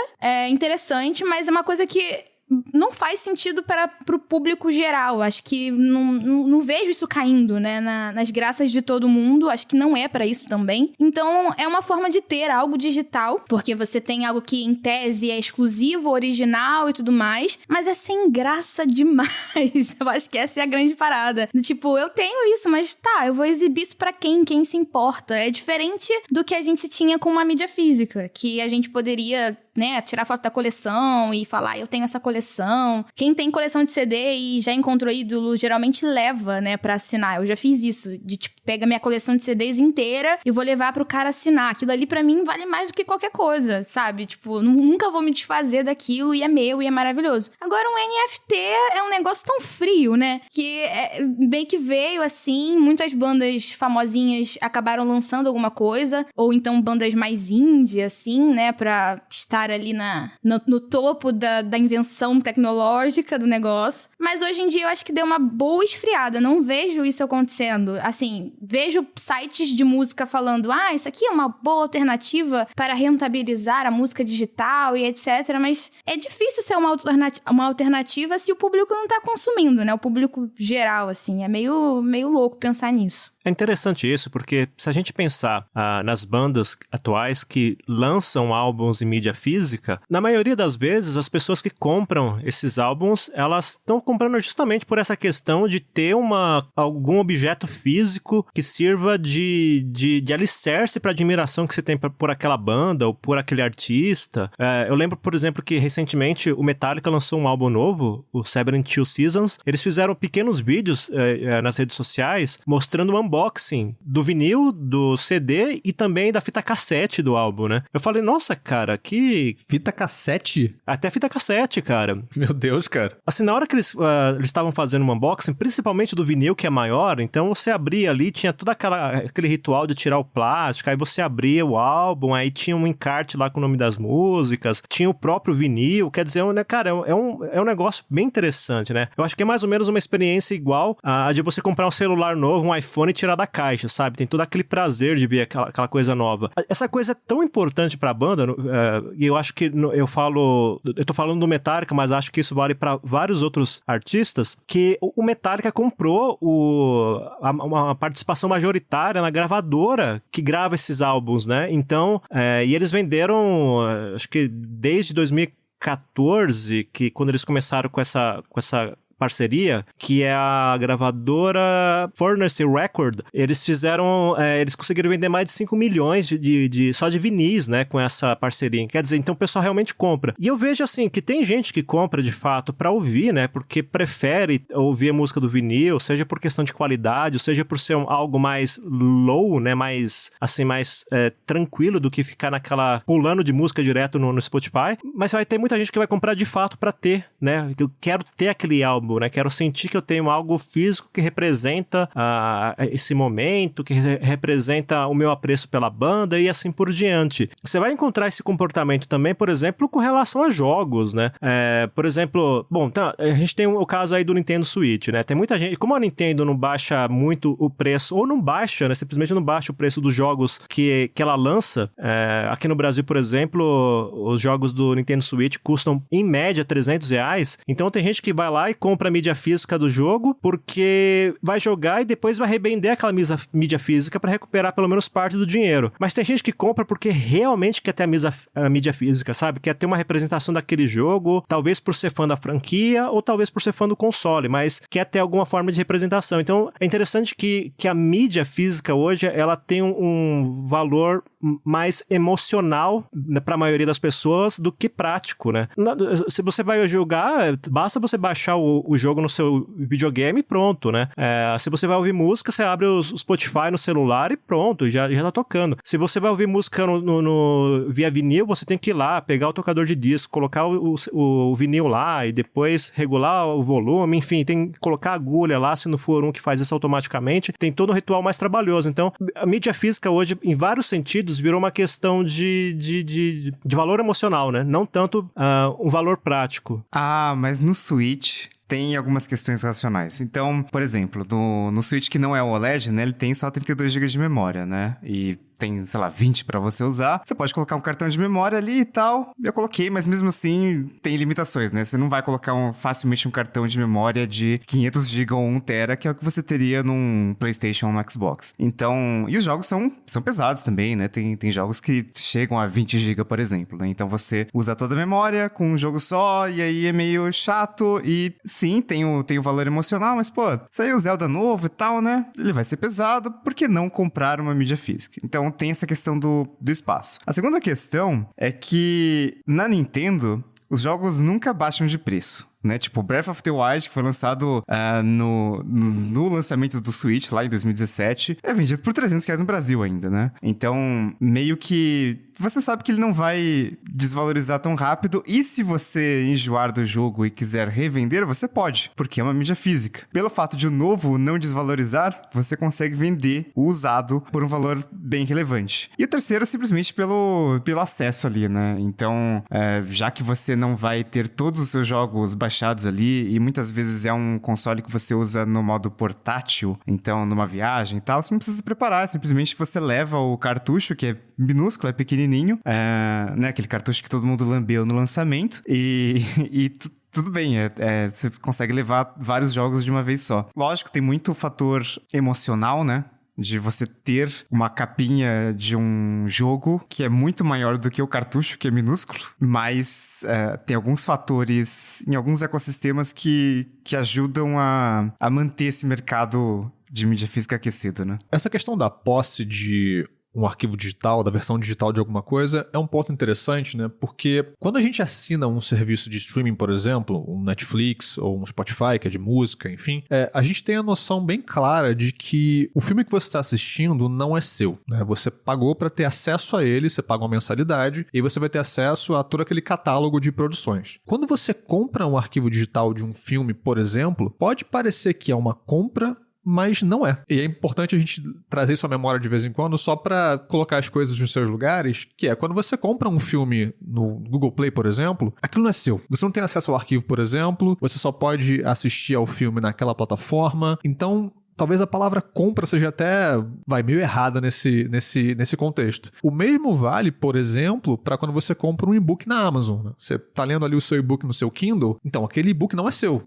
interessante, mas é uma coisa que não faz sentido pro público geral. Acho que não vejo isso caindo, né, nas graças de todo mundo. Acho que não é pra isso também. Então, é uma forma de ter algo digital, porque você tem algo que, em tese, é exclusivo, original e tudo mais, mas é sem graça demais. Eu acho que essa é a grande parada. Tipo, eu tenho isso, mas tá, eu vou exibir isso pra quem? Quem se importa? É diferente do que a gente tinha com uma mídia física, que a gente poderia, né, tirar foto da coleção e falar, eu tenho essa coleção. Quem tem coleção de CD e já encontrou ídolo, geralmente leva, né, pra assinar. Eu já fiz isso, de tipo, pega minha coleção de CDs inteira e vou levar pro cara assinar. Aquilo ali pra mim vale mais do que qualquer coisa, sabe? Tipo, nunca vou me desfazer daquilo e é meu e é maravilhoso. Agora, um NFT é um negócio tão frio, né, que bem que veio assim, muitas bandas famosinhas acabaram lançando alguma coisa, ou então bandas mais indie, assim, né, pra estar ali no topo da invenção tecnológica do negócio. Mas hoje em dia eu acho que deu uma boa esfriada. Não vejo isso acontecendo. Assim, vejo sites de música falando, isso aqui é uma boa alternativa para rentabilizar a música digital e etc. Mas é difícil ser uma alternativa se o público não tá consumindo, né? O público geral, assim. É meio louco pensar nisso. É interessante isso, porque se a gente pensar nas bandas atuais que lançam álbuns em mídia física, na maioria das vezes as pessoas que compram esses álbuns, elas estão comprando justamente por essa questão de ter algum objeto físico que sirva de alicerce para admiração que você tem por aquela banda ou por aquele artista. Eu lembro, por exemplo, que recentemente o Metallica lançou um álbum novo, o 72 Seasons. Eles fizeram pequenos vídeos nas redes sociais mostrando o unboxing do vinil, do CD e também da fita cassete do álbum, né? Eu falei, nossa, cara, que... Fita cassete? Até fita cassete, cara. Meu Deus, cara. Assim, na hora que eles estavam fazendo um unboxing, principalmente do vinil, que é maior, então você abria ali, tinha todo aquele ritual de tirar o plástico, aí você abria o álbum, aí tinha um encarte lá com o nome das músicas, tinha o próprio vinil, quer dizer, né, cara, é um negócio bem interessante, né? Eu acho que é mais ou menos uma experiência igual a de você comprar um celular novo, um iPhone e tirar da caixa, sabe? Tem todo aquele prazer de ver aquela coisa nova. Essa coisa é tão importante pra banda, e eu acho que eu tô falando do Metallica, mas acho que isso vale pra vários outros artistas, que o Metallica comprou uma participação majoritária na gravadora que grava esses álbuns, né? Então, e eles venderam, acho que desde 2014, que quando eles começaram com essa parceria, que é a gravadora Furnace Record, eles conseguiram vender mais de 5 milhões só de vinis, né, com essa parceria. Quer dizer, então o pessoal realmente compra. E eu vejo, assim, que tem gente que compra, de fato, pra ouvir, né, porque prefere ouvir a música do vinil, seja por questão de qualidade, ou seja por ser algo mais low, né, mais tranquilo do que ficar pulando de música direto no Spotify. Mas vai ter muita gente que vai comprar, de fato, pra ter, né, eu quero ter aquele álbum, né? Quero sentir que eu tenho algo físico que representa esse momento, que representa o meu apreço pela banda e assim por diante. Você vai encontrar esse comportamento também, por exemplo, com relação a jogos, né? Por exemplo, a gente tem o caso aí do Nintendo Switch, né? Tem muita gente, como a Nintendo não baixa muito o preço, ou não baixa, né? Simplesmente não baixa o preço dos jogos que ela lança. Aqui no Brasil, por exemplo, os jogos do Nintendo Switch custam, em média, R$300. Então tem gente que vai lá e compra a mídia física do jogo, porque vai jogar e depois vai revender aquela mídia física para recuperar pelo menos parte do dinheiro. Mas tem gente que compra porque realmente quer ter a mídia física, sabe? Quer ter uma representação daquele jogo, talvez por ser fã da franquia ou talvez por ser fã do console, mas quer ter alguma forma de representação. Então é interessante que a mídia física hoje, ela tem um valor mais emocional, né, para a maioria das pessoas do que prático, né? Se você vai jogar, basta você baixar o jogo no seu videogame e pronto, né? Se você vai ouvir música, você abre o Spotify no celular e pronto, já tá tocando. Se você vai ouvir música via vinil, você tem que ir lá, pegar o tocador de disco, colocar o vinil lá e depois regular o volume, enfim, tem que colocar a agulha lá, se não for um que faz isso automaticamente, tem todo um ritual mais trabalhoso. Então, a mídia física hoje, em vários sentidos, virou uma questão de valor emocional, né? Não tanto um valor prático. Mas no Switch tem algumas questões racionais. Então, por exemplo, no Switch que não é o OLED, né, ele tem só 32 GB de memória, né? E tem, sei lá, 20 pra você usar. Você pode colocar um cartão de memória ali e tal. Eu coloquei, mas mesmo assim tem limitações, né? Você não vai colocar facilmente um cartão de memória de 500 GB ou 1 TB, que é o que você teria num PlayStation ou no Xbox. Então, e os jogos são pesados também, né? Tem jogos que chegam a 20 GB, por exemplo, né? Então você usa toda a memória com um jogo só, e aí é meio chato. E sim, tem o valor emocional, mas pô, saiu o Zelda novo e tal, né? Ele vai ser pesado, por que não comprar uma mídia física? Então tem essa questão do espaço. A segunda questão é que na Nintendo, os jogos nunca baixam de preço, né? Tipo, Breath of the Wild, que foi lançado no lançamento do Switch, lá em 2017, é vendido por R$300 no Brasil ainda, né? Então, meio que você sabe que ele não vai desvalorizar tão rápido, e se você enjoar do jogo e quiser revender, você pode, porque é uma mídia física. Pelo fato de o novo não desvalorizar, você consegue vender o usado por um valor bem relevante. E o terceiro, simplesmente pelo acesso ali, né? Então, já que você não vai ter todos os seus jogos baixados ali, e muitas vezes é um console que você usa no modo portátil, então numa viagem e tal, você não precisa se preparar, simplesmente você leva o cartucho, que é minúsculo, é pequenininho, né, aquele cartucho que todo mundo lambeu no lançamento, e tudo bem, você consegue levar vários jogos de uma vez só. Lógico, tem muito fator emocional, né? de você ter uma capinha de um jogo que é muito maior do que o cartucho, que é minúsculo, mas tem alguns fatores em alguns ecossistemas que ajudam a manter esse mercado de mídia física aquecido, né? Essa questão da posse de um arquivo digital, da versão digital de alguma coisa, é um ponto interessante, né? Porque quando a gente assina um serviço de streaming, por exemplo, um Netflix ou um Spotify, que é de música, enfim, a gente tem a noção bem clara de que o filme que você está assistindo não é seu, né? Você pagou para ter acesso a ele, você paga uma mensalidade e você vai ter acesso a todo aquele catálogo de produções. Quando você compra um arquivo digital de um filme, por exemplo, pode parecer que é uma compra, mas não é. E é importante a gente trazer isso à memória de vez em quando só para colocar as coisas nos seus lugares, que é quando você compra um filme no Google Play, por exemplo, aquilo não é seu. Você não tem acesso ao arquivo, por exemplo, você só pode assistir ao filme naquela plataforma. Então, talvez a palavra compra seja até meio errada nesse contexto. O mesmo vale, por exemplo, para quando você compra um e-book na Amazon. Né? Você está lendo ali o seu e-book no seu Kindle, então aquele e-book não é seu.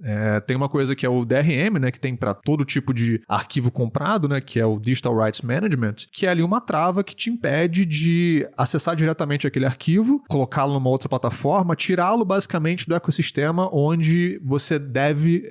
Tem uma coisa que é o DRM, né, que tem para todo tipo de arquivo comprado, né, que é o Digital Rights Management, que é ali uma trava que te impede de acessar diretamente aquele arquivo, colocá-lo numa outra plataforma, tirá-lo basicamente do ecossistema onde você deve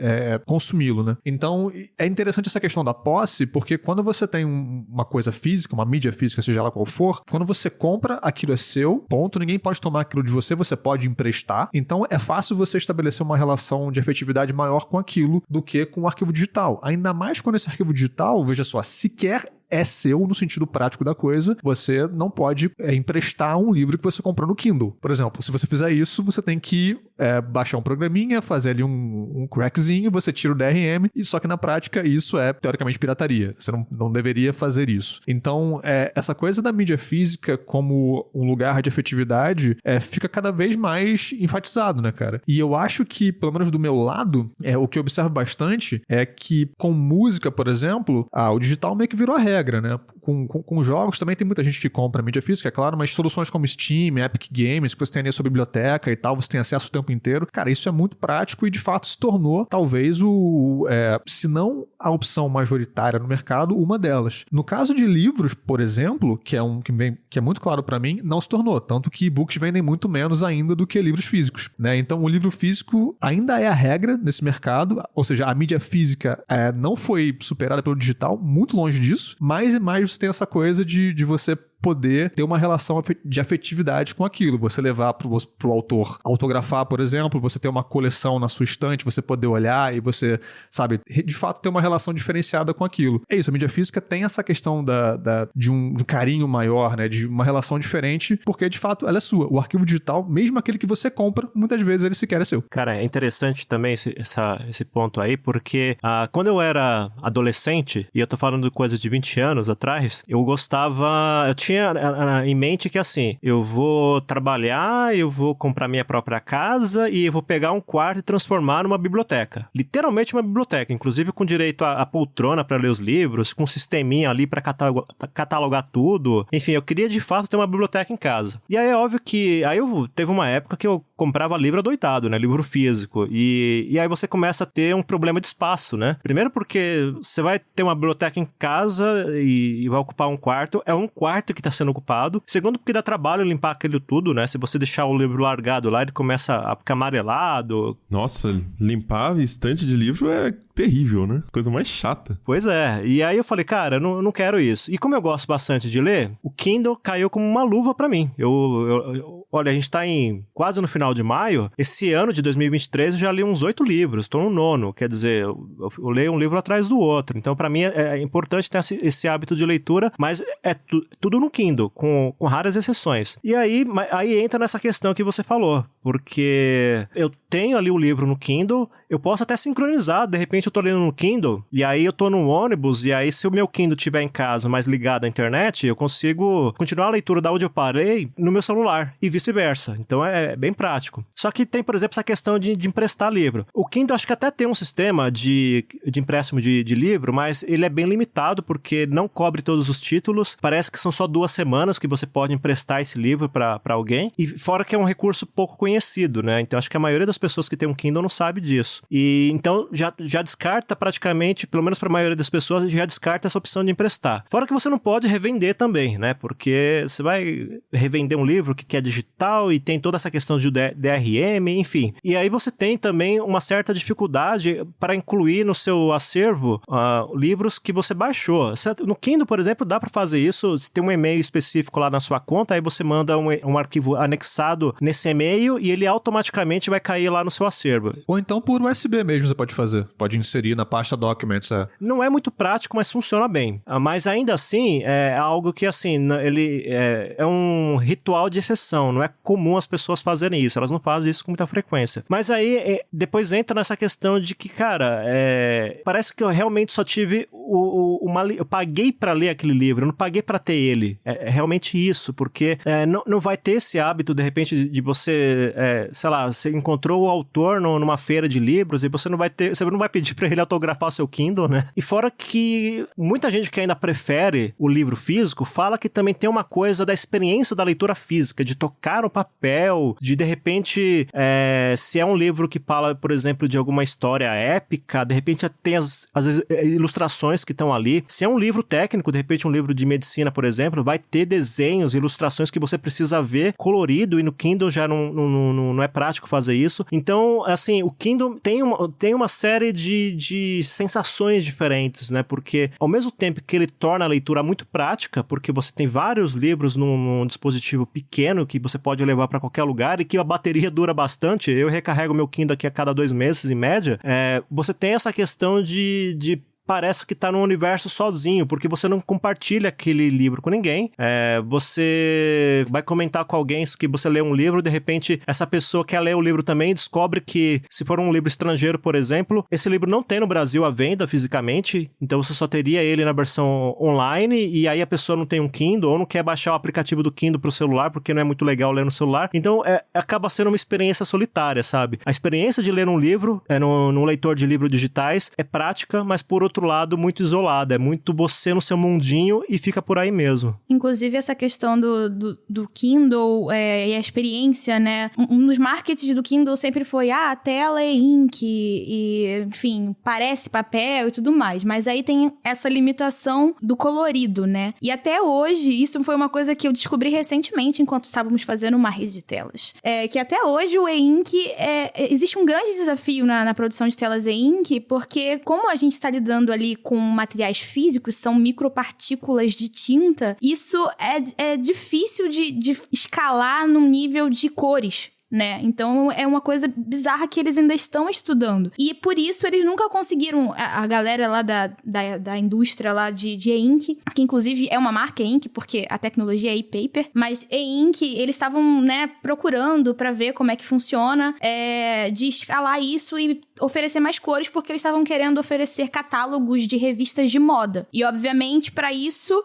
consumi-lo. Né? Então, é interessante essa questão da posse, porque quando você tem uma coisa física, uma mídia física, seja ela qual for, quando você compra, aquilo é seu, ponto, ninguém pode tomar aquilo de você pode emprestar, então é fácil você estabelecer uma relação de efetividade maior com aquilo do que com o arquivo digital. Ainda mais quando esse arquivo digital, veja só, sequer é seu no sentido prático da coisa, você não pode emprestar um livro que você comprou no Kindle. Por exemplo, se você fizer isso, você tem que baixar um programinha, fazer ali um crackzinho, você tira o DRM, e só que na prática isso é teoricamente pirataria. Você não deveria fazer isso. Então, essa coisa da mídia física como um lugar de efetividade fica cada vez mais enfatizado, né, cara? E eu acho que, pelo menos do meu lado, o que eu observo bastante é que com música, por exemplo, o digital meio que virou a regra. Né? Com jogos também tem muita gente que compra mídia física, é claro, mas soluções como Steam, Epic Games, que você tem ali a sua biblioteca e tal, você tem acesso o tempo inteiro. Cara, isso é muito prático e de fato se tornou talvez se não a opção majoritária no mercado, uma delas. No caso de livros, por exemplo, que é muito claro pra mim, não se tornou, tanto que e-books vendem muito menos ainda do que livros físicos, né? Então o livro físico ainda é a regra nesse mercado, ou seja, a mídia física não foi superada pelo digital, muito longe disso, mais e mais você tem essa coisa de você poder ter uma relação de afetividade com aquilo. Você levar pro autor autografar, por exemplo, você ter uma coleção na sua estante, você poder olhar e você, sabe, de fato ter uma relação diferenciada com aquilo. É isso, a mídia física tem essa questão de um carinho maior, né, de uma relação diferente, porque de fato ela é sua. O arquivo digital, mesmo aquele que você compra, muitas vezes ele sequer é seu. Cara, é interessante também esse ponto aí, porque quando eu era adolescente, e eu tô falando de coisa de 20 anos atrás, eu tinha em mente que assim, eu vou trabalhar, eu vou comprar minha própria casa e eu vou pegar um quarto e transformar numa biblioteca. Literalmente uma biblioteca, inclusive com direito a poltrona para ler os livros, com um sisteminha ali para catalogar tudo. Enfim, eu queria de fato ter uma biblioteca em casa. E aí é óbvio que teve uma época que eu comprava livro adoidado, né? Livro físico. E aí você começa a ter um problema de espaço, né? Primeiro porque você vai ter uma biblioteca em casa e vai ocupar um quarto. É um quarto que está sendo ocupado. Segundo, porque dá trabalho limpar aquilo tudo, né? Se você deixar o livro largado lá, ele começa a ficar amarelado. Nossa, limpar estante de livro é terrível, né? Coisa mais chata. Pois é. E aí eu falei, cara, eu não quero isso. E como eu gosto bastante de ler, o Kindle caiu como uma luva pra mim. Olha, a gente tá quase no final de maio. Esse ano de 2023 eu já li uns 8 livros. Tô no 9º. Quer dizer, eu leio um livro atrás do outro. Então, pra mim, é importante ter esse hábito de leitura, mas é tudo no Kindle, com raras exceções. E aí entra nessa questão que você falou, porque eu tenho ali o livro no Kindle, eu posso até sincronizar, de repente eu tô lendo no Kindle, e aí eu tô num ônibus, e aí se o meu Kindle estiver em casa, mas ligado à internet, eu consigo continuar a leitura da onde eu parei no meu celular, e vice-versa. Então é bem prático. Só que tem, por exemplo, essa questão de emprestar livro. O Kindle acho que até tem um sistema de empréstimo de livro, mas ele é bem limitado, porque não cobre todos os títulos, parece que são só 2 semanas que você pode emprestar esse livro para alguém, e fora que é um recurso pouco conhecido, né? Então acho que a maioria das pessoas que tem um Kindle não sabe disso. E então já descarta praticamente, pelo menos para a maioria das pessoas, já descarta essa opção de emprestar. Fora que você não pode revender também, né? Porque você vai revender um livro que é digital e tem toda essa questão de DRM, enfim. E aí você tem também uma certa dificuldade para incluir no seu acervo livros que você baixou. No Kindle, por exemplo, dá para fazer isso. Você tem um e-mail específico lá na sua conta, aí você manda um arquivo anexado nesse e-mail e ele automaticamente vai cair lá no seu acervo. Ou então por USB mesmo você pode fazer. Pode inserir na pasta Documents. Não é muito prático, mas funciona bem. Mas ainda assim, é algo que, assim, ele é um ritual de exceção. Não é comum as pessoas fazerem isso. Elas não fazem isso com muita frequência. Mas aí, depois entra nessa questão de que, cara, parece que eu realmente só tive eu paguei pra ler aquele livro, eu não paguei pra ter ele. É realmente isso, porque não vai ter esse hábito, de repente, de você, sei lá, você encontrou o autor numa feira de livros e você não vai pedir pra ele autografar o seu Kindle, né? E fora que muita gente que ainda prefere o livro físico fala que também tem uma coisa da experiência da leitura física, de tocar o papel, de repente, se é um livro que fala, por exemplo, de alguma história épica, de repente tem às vezes ilustrações que estão ali. Se é um livro técnico, de repente um livro de medicina, por exemplo, vai ter desenhos, ilustrações que você precisa ver colorido, e no Kindle já não é prático fazer isso. Então, assim, o Kindle tem uma série de sensações diferentes, né? Porque ao mesmo tempo que ele torna a leitura muito prática, porque você tem vários livros num dispositivo pequeno que você pode levar para qualquer lugar e que a bateria dura bastante. Eu recarrego meu Kindle aqui a cada 2 meses, em média. Você tem essa questão de parece que tá num universo sozinho, porque você não compartilha aquele livro com ninguém. Você vai comentar com alguém que você lê um livro, de repente essa pessoa quer ler o livro também e descobre que, se for um livro estrangeiro, por exemplo, esse livro não tem no Brasil à venda fisicamente, então você só teria ele na versão online, e aí a pessoa não tem um Kindle, ou não quer baixar o aplicativo do Kindle pro celular, porque não é muito legal ler no celular. Então acaba sendo uma experiência solitária, sabe? A experiência de ler um livro, num leitor de livros digitais, é prática, mas por outro lado, muito isolado. É muito você no seu mundinho e fica por aí mesmo. Inclusive, essa questão do Kindle e a experiência, né? Um dos marketings do Kindle sempre foi, a tela é ink e, enfim, parece papel e tudo mais. Mas aí tem essa limitação do colorido, né? E até hoje, isso foi uma coisa que eu descobri recentemente enquanto estávamos fazendo uma rede de telas. Que até hoje o e-ink, existe um grande desafio na produção de telas e-ink, porque como a gente está lidando ali com materiais físicos, são micropartículas de tinta, isso é difícil de escalar no nível de cores, né? Então é uma coisa bizarra que eles ainda estão estudando. E por isso eles nunca conseguiram, a galera lá da indústria lá de e-ink, que inclusive é uma marca e-ink, porque a tecnologia é e-paper, mas e-ink, eles estavam, né, procurando pra ver como é que funciona, de escalar isso e oferecer mais cores, porque eles estavam querendo oferecer catálogos de revistas de moda. E obviamente pra isso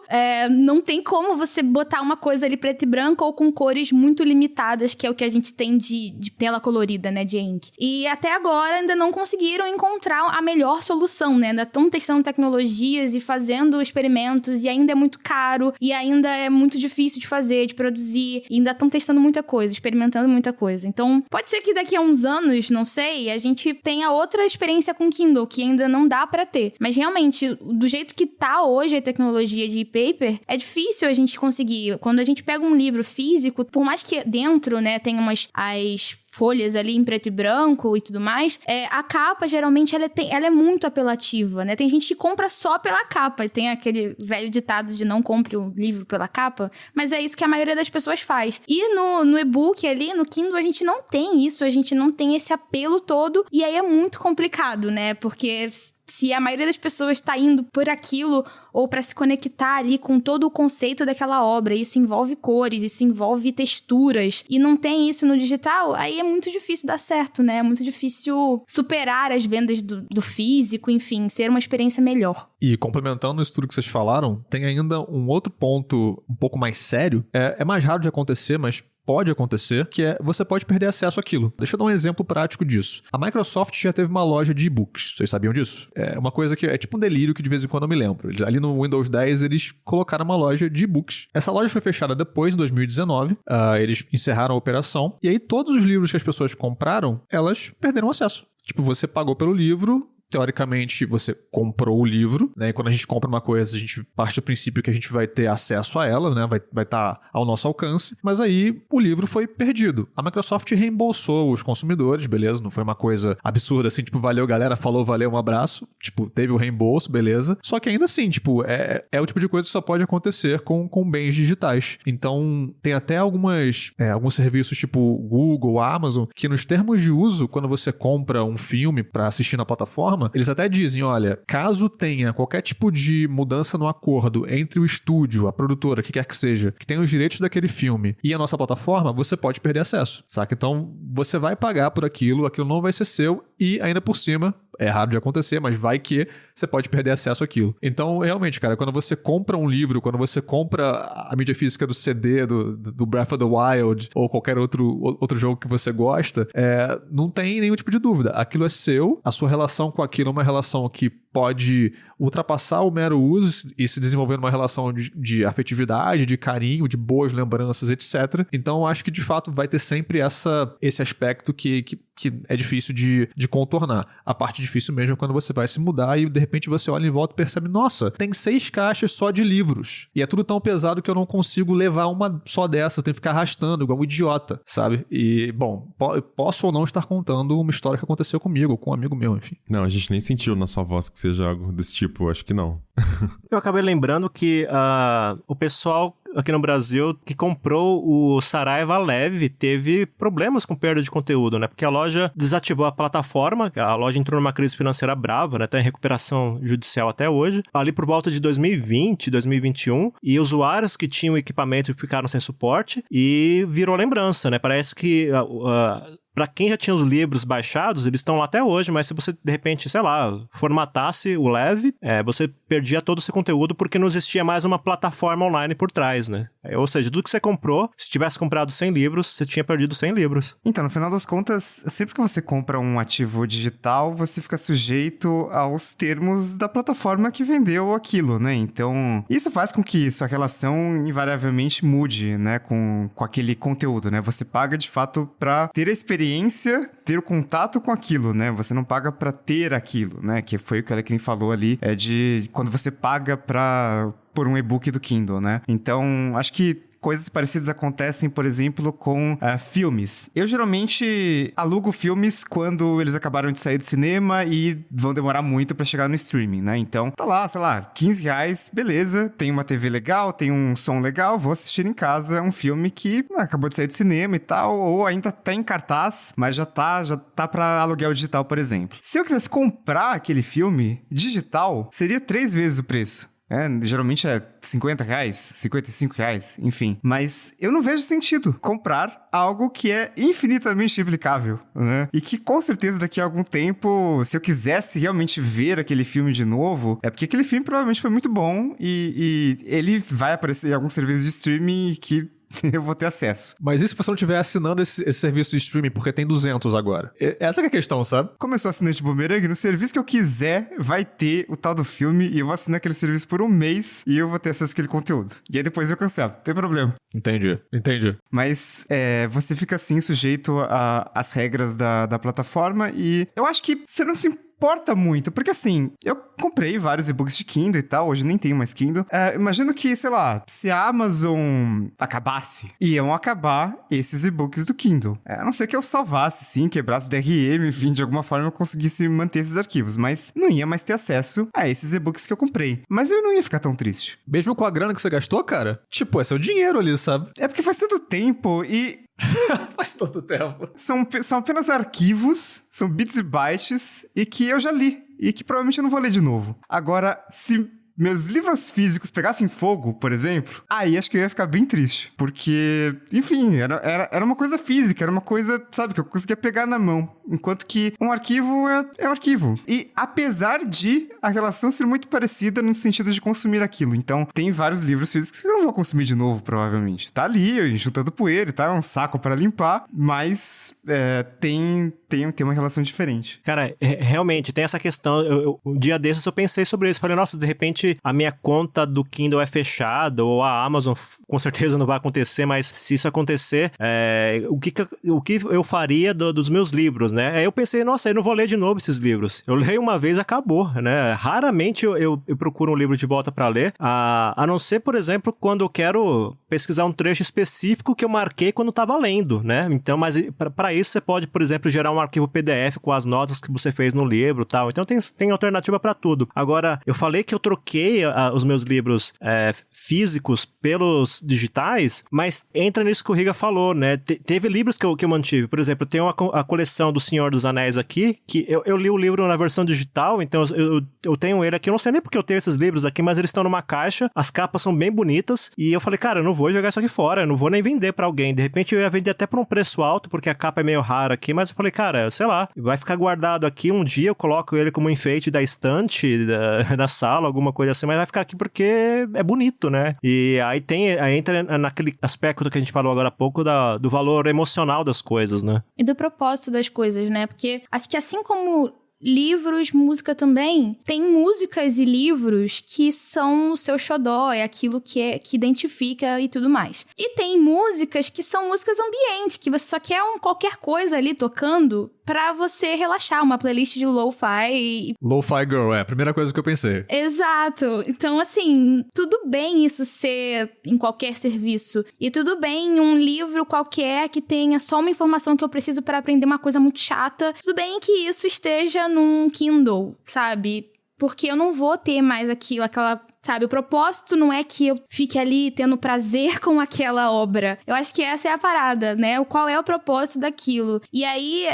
não tem como você botar uma coisa ali preto e branco ou com cores muito limitadas, que é o que a gente tem de tela colorida, né, de ink. E até agora ainda não conseguiram encontrar a melhor solução, né? Ainda estão testando tecnologias e fazendo experimentos, e ainda é muito caro, e ainda é muito difícil de fazer, de produzir, e ainda estão testando muita coisa, experimentando muita coisa. Então, pode ser que daqui a uns anos, não sei, a gente tenha outra experiência com Kindle, que ainda não dá pra ter. Mas realmente, do jeito que tá hoje a tecnologia de e-paper, é difícil a gente conseguir. Quando a gente pega um livro físico, por mais que dentro, né, tenha as folhas ali em preto e branco e tudo mais, a capa, geralmente, ela é muito apelativa, né? Tem gente que compra só pela capa, e tem aquele velho ditado de não compre um livro pela capa, mas é isso que a maioria das pessoas faz. E no e-book ali, no Kindle, a gente não tem isso, a gente não tem esse apelo todo, e aí é muito complicado, né? Porque se a maioria das pessoas está indo por aquilo ou para se conectar ali com todo o conceito daquela obra, isso envolve cores, isso envolve texturas, e não tem isso no digital, aí é muito difícil dar certo, né? É muito difícil superar as vendas do físico, enfim, ser uma experiência melhor. E complementando isso tudo que vocês falaram, tem ainda um outro ponto um pouco mais sério, é mais raro de acontecer, mas pode acontecer, que você pode perder acesso àquilo. Deixa eu dar um exemplo prático disso. A Microsoft já teve uma loja de e-books. Vocês sabiam disso? É uma coisa que é tipo um delírio que de vez em quando eu me lembro. Ali no Windows 10 eles colocaram uma loja de e-books. Essa loja foi fechada depois, em 2019. Eles encerraram a operação. E aí todos os livros que as pessoas compraram, elas perderam acesso. Tipo, você pagou pelo livro, teoricamente, você comprou o livro, né? E quando a gente compra uma coisa, a gente parte do princípio que a gente vai ter acesso a ela, né? Vai estar ao nosso alcance. Mas aí, o livro foi perdido. A Microsoft reembolsou os consumidores, beleza? Não foi uma coisa absurda, assim, tipo, valeu, galera, falou, valeu, um abraço. Tipo, teve o reembolso, beleza? Só que ainda assim, tipo, é o tipo de coisa que só pode acontecer com bens digitais. Então, tem até alguns serviços, tipo Google, Amazon, que nos termos de uso, quando você compra um filme pra assistir na plataforma, eles até dizem, olha, caso tenha qualquer tipo de mudança no acordo entre o estúdio, a produtora, o que quer que seja, que tenha os direitos daquele filme e a nossa plataforma, você pode perder acesso, saca? Então, você vai pagar por aquilo não vai ser seu e, ainda por cima, é raro de acontecer, mas vai que você pode perder acesso àquilo. Então, realmente, cara, quando você compra um livro, quando você compra a mídia física do CD, do Breath of the Wild, ou qualquer outro jogo que você gosta, não tem nenhum tipo de dúvida. Aquilo é seu, a sua relação com aquilo é uma relação que pode ultrapassar o mero uso e se desenvolver numa relação de afetividade, de carinho, de boas lembranças, etc. Então, eu acho que, de fato, vai ter sempre esse aspecto que é difícil de contornar. A parte difícil mesmo é quando você vai se mudar e, de repente, você olha em volta e percebe, nossa, tem 6 caixas só de livros. E é tudo tão pesado que eu não consigo levar uma só dessa. Eu tenho que ficar arrastando, igual um idiota, sabe? E, bom, posso ou não estar contando uma história que aconteceu comigo, com um amigo meu, enfim. Não, a gente nem sentiu na sua voz que seja algo desse tipo, acho que não. Eu acabei lembrando que o pessoal aqui no Brasil que comprou o Saraiva Leve teve problemas com perda de conteúdo, né? Porque a loja desativou a plataforma, a loja entrou numa crise financeira brava, né? Tá em recuperação judicial até hoje. Ali por volta de 2020, 2021, e usuários que tinham equipamento ficaram sem suporte e virou lembrança, né? Parece que para quem já tinha os livros baixados, eles estão lá até hoje, mas se você, de repente, sei lá, formatasse o Leve, você perdia todo esse conteúdo porque não existia mais uma plataforma online por trás, né? Ou seja, tudo que você comprou, se tivesse comprado 100 livros, você tinha perdido 100 livros. Então, no final das contas, sempre que você compra um ativo digital, você fica sujeito aos termos da plataforma que vendeu aquilo, né? Então, isso faz com que sua relação invariavelmente mude, né? Com aquele conteúdo, né? Você paga, de fato, pra ter a experiência, ter o contato com aquilo, né? Você não paga pra ter aquilo, né? Que foi o que o Alecrim falou ali, de quando você paga por um e-book do Kindle, né? Então, acho que coisas parecidas acontecem, por exemplo, com filmes. Eu geralmente alugo filmes quando eles acabaram de sair do cinema e vão demorar muito pra chegar no streaming, né? Então, tá lá, sei lá, R$15, beleza, tem uma TV legal, tem um som legal, vou assistir em casa um filme que acabou de sair do cinema e tal, ou ainda tá em cartaz, mas já tá pra aluguel digital, por exemplo. Se eu quisesse comprar aquele filme digital, seria 3 vezes o preço. Geralmente é R$50, R$55, enfim. Mas eu não vejo sentido comprar algo que é infinitamente replicável, né? E que com certeza daqui a algum tempo, se eu quisesse realmente ver aquele filme de novo, é porque aquele filme provavelmente foi muito bom e ele vai aparecer em algum serviço de streaming que eu vou ter acesso. Mas e se você não estiver assinando esse serviço de streaming, porque tem 200 agora? Essa que é a questão, sabe? Como eu sou assinante Boomerang, no serviço que eu quiser, vai ter o tal do filme e eu vou assinar aquele serviço por um mês e eu vou ter acesso àquele conteúdo. E aí depois eu cancelo, não tem problema. Entendi. Mas você fica assim sujeito às regras da plataforma e eu acho que você não se importa muito, porque assim, eu comprei vários e-books de Kindle e tal, hoje nem tenho mais Kindle. Imagino que, sei lá, se a Amazon acabasse, iam acabar esses e-books do Kindle. A não ser que eu salvasse, sim, quebrasse o DRM, enfim, de alguma forma eu conseguisse manter esses arquivos, mas não ia mais ter acesso a esses e-books que eu comprei. Mas eu não ia ficar tão triste. Mesmo com a grana que você gastou, cara? Tipo, é seu dinheiro ali, sabe? É porque faz tanto tempo e... Faz todo tempo. São apenas arquivos, são bits e bytes, e que eu já li, e que provavelmente eu não vou ler de novo. Agora, se meus livros físicos pegassem fogo, por exemplo, aí acho que eu ia ficar bem triste. Porque, enfim, era uma coisa física, era uma coisa, sabe, que eu conseguia pegar na mão. Enquanto que um arquivo é um arquivo. E apesar de a relação ser muito parecida no sentido de consumir aquilo. Então, tem vários livros físicos que eu não vou consumir de novo, provavelmente. Tá ali, juntando poeira e tal, é um saco para limpar, mas tem uma relação diferente. Cara, realmente, tem essa questão. Um dia desses eu pensei sobre isso. Falei, nossa, de repente repente a minha conta do Kindle é fechada, ou a Amazon com certeza não vai acontecer, mas se isso acontecer, o que eu faria dos meus livros, né? Aí eu pensei, nossa, eu não vou ler de novo esses livros. Eu leio uma vez, acabou, né? Raramente eu procuro um livro de volta para ler, a não ser, por exemplo, quando eu quero pesquisar um trecho específico que eu marquei quando estava lendo, né? Então, mas para isso você pode, por exemplo, gerar um arquivo PDF com as notas que você fez no livro e tal. Então tem alternativa para tudo. Agora, eu falei que eu troquei os meus livros físicos pelos digitais, mas entra nisso que o Riga falou, né? Teve livros que eu mantive. Por exemplo, eu tenho a coleção do Senhor dos Anéis aqui, que eu li o livro na versão digital, então eu tenho ele aqui. Eu não sei nem porque eu tenho esses livros aqui, mas eles estão numa caixa, as capas são bem bonitas, e eu falei, cara, eu não vou jogar isso aqui fora, eu não vou nem vender pra alguém. De repente eu ia vender até por um preço alto, porque a capa é meio rara aqui, mas eu falei, cara, sei lá, vai ficar guardado aqui, um dia eu coloco ele como enfeite da estante, da sala, alguma coisa assim, mas vai ficar aqui porque é bonito, né? E aí entra naquele aspecto que a gente falou agora há pouco do valor emocional das coisas, né? E do propósito das coisas, né? Porque acho que assim como livros, música também, tem músicas e livros que são o seu xodó, é aquilo que identifica e tudo mais. E tem músicas que são músicas ambiente, que você só quer qualquer coisa ali tocando pra você relaxar, uma playlist de lo-fi. Lo-fi girl, a primeira coisa que eu pensei. Exato. Então, assim, tudo bem isso ser em qualquer serviço. E tudo bem um livro qualquer que tenha só uma informação que eu preciso pra aprender uma coisa muito chata. Tudo bem que isso esteja num Kindle, sabe? Porque eu não vou ter mais aquela... Sabe, o propósito não é que eu fique ali tendo prazer com aquela obra. Eu acho que essa é a parada, né? Qual é o propósito daquilo? E aí,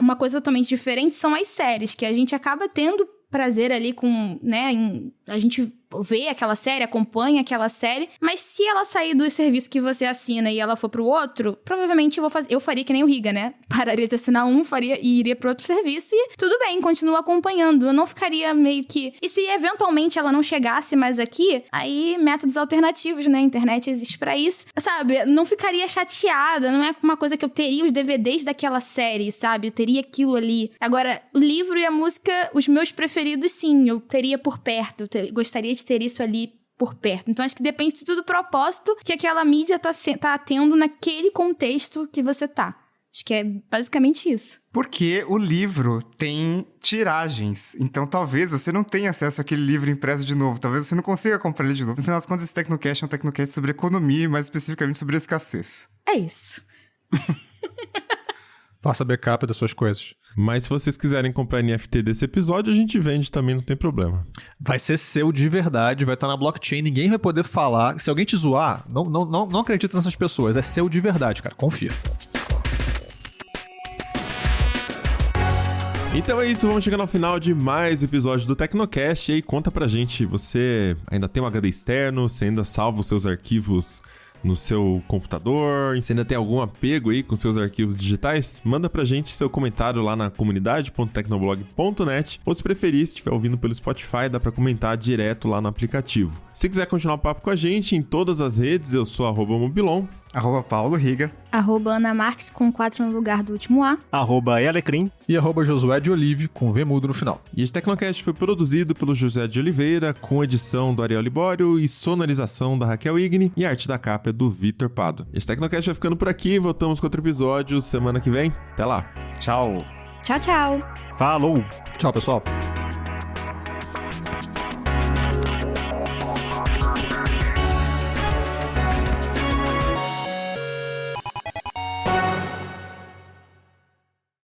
uma coisa totalmente diferente são as séries, que a gente acaba tendo prazer ali com, né? A gente vê aquela série, acompanha aquela série, mas se ela sair do serviço que você assina e ela for pro outro, provavelmente eu faria que nem o Riga, né? Pararia de assinar e iria pro outro serviço e tudo bem, continuo acompanhando. Eu não ficaria meio que... E se eventualmente ela não chegasse mais aqui, aí métodos alternativos, né? A internet existe pra isso. Sabe? Não ficaria chateada, não é uma coisa que eu teria os DVDs daquela série, sabe? Eu teria aquilo ali. Agora, o livro e a música, os meus preferidos, sim, eu teria por perto. Gostaria de ter isso ali por perto. Então, acho que depende de tudo do propósito que aquela mídia tá tendo naquele contexto que você tá. Acho que é basicamente isso. Porque o livro tem tiragens. Então, talvez você não tenha acesso àquele livro impresso de novo. Talvez você não consiga comprar ele de novo. No final das contas, esse Tecnocast é um Tecnocast sobre economia e mais especificamente sobre escassez. É isso. Faça backup das suas coisas. Mas se vocês quiserem comprar NFT desse episódio, a gente vende também, não tem problema. Vai ser seu de verdade, vai estar na blockchain, ninguém vai poder falar. Se alguém te zoar, não acredita nessas pessoas. É seu de verdade, cara. Confia. Então é isso, vamos chegando ao final de mais um episódio do Tecnocast. E aí, conta pra gente, você ainda tem um HD externo? Você ainda salva os seus arquivos no seu computador? Você ainda tem algum apego aí com seus arquivos digitais? Manda pra gente seu comentário lá na comunidade.tecnoblog.net, ou se preferir, se estiver ouvindo pelo Spotify, dá pra comentar direto lá no aplicativo. Se quiser continuar o papo com a gente em todas as redes, eu sou @mobilon, @Paulo Riga, @Ana Marques com 4 no lugar do último A, @Elecrim e @Josué de Olive com V mudo no final. E esse Tecnocast foi produzido pelo José de Oliveira, com edição do Ariel Libório e sonorização da Raquel Igni, e a arte da capa é do Vitor Pado. Esse Tecnocast vai ficando por aqui, voltamos com outro episódio semana que vem. Até lá. Tchau. Tchau, tchau. Falou! Tchau, pessoal.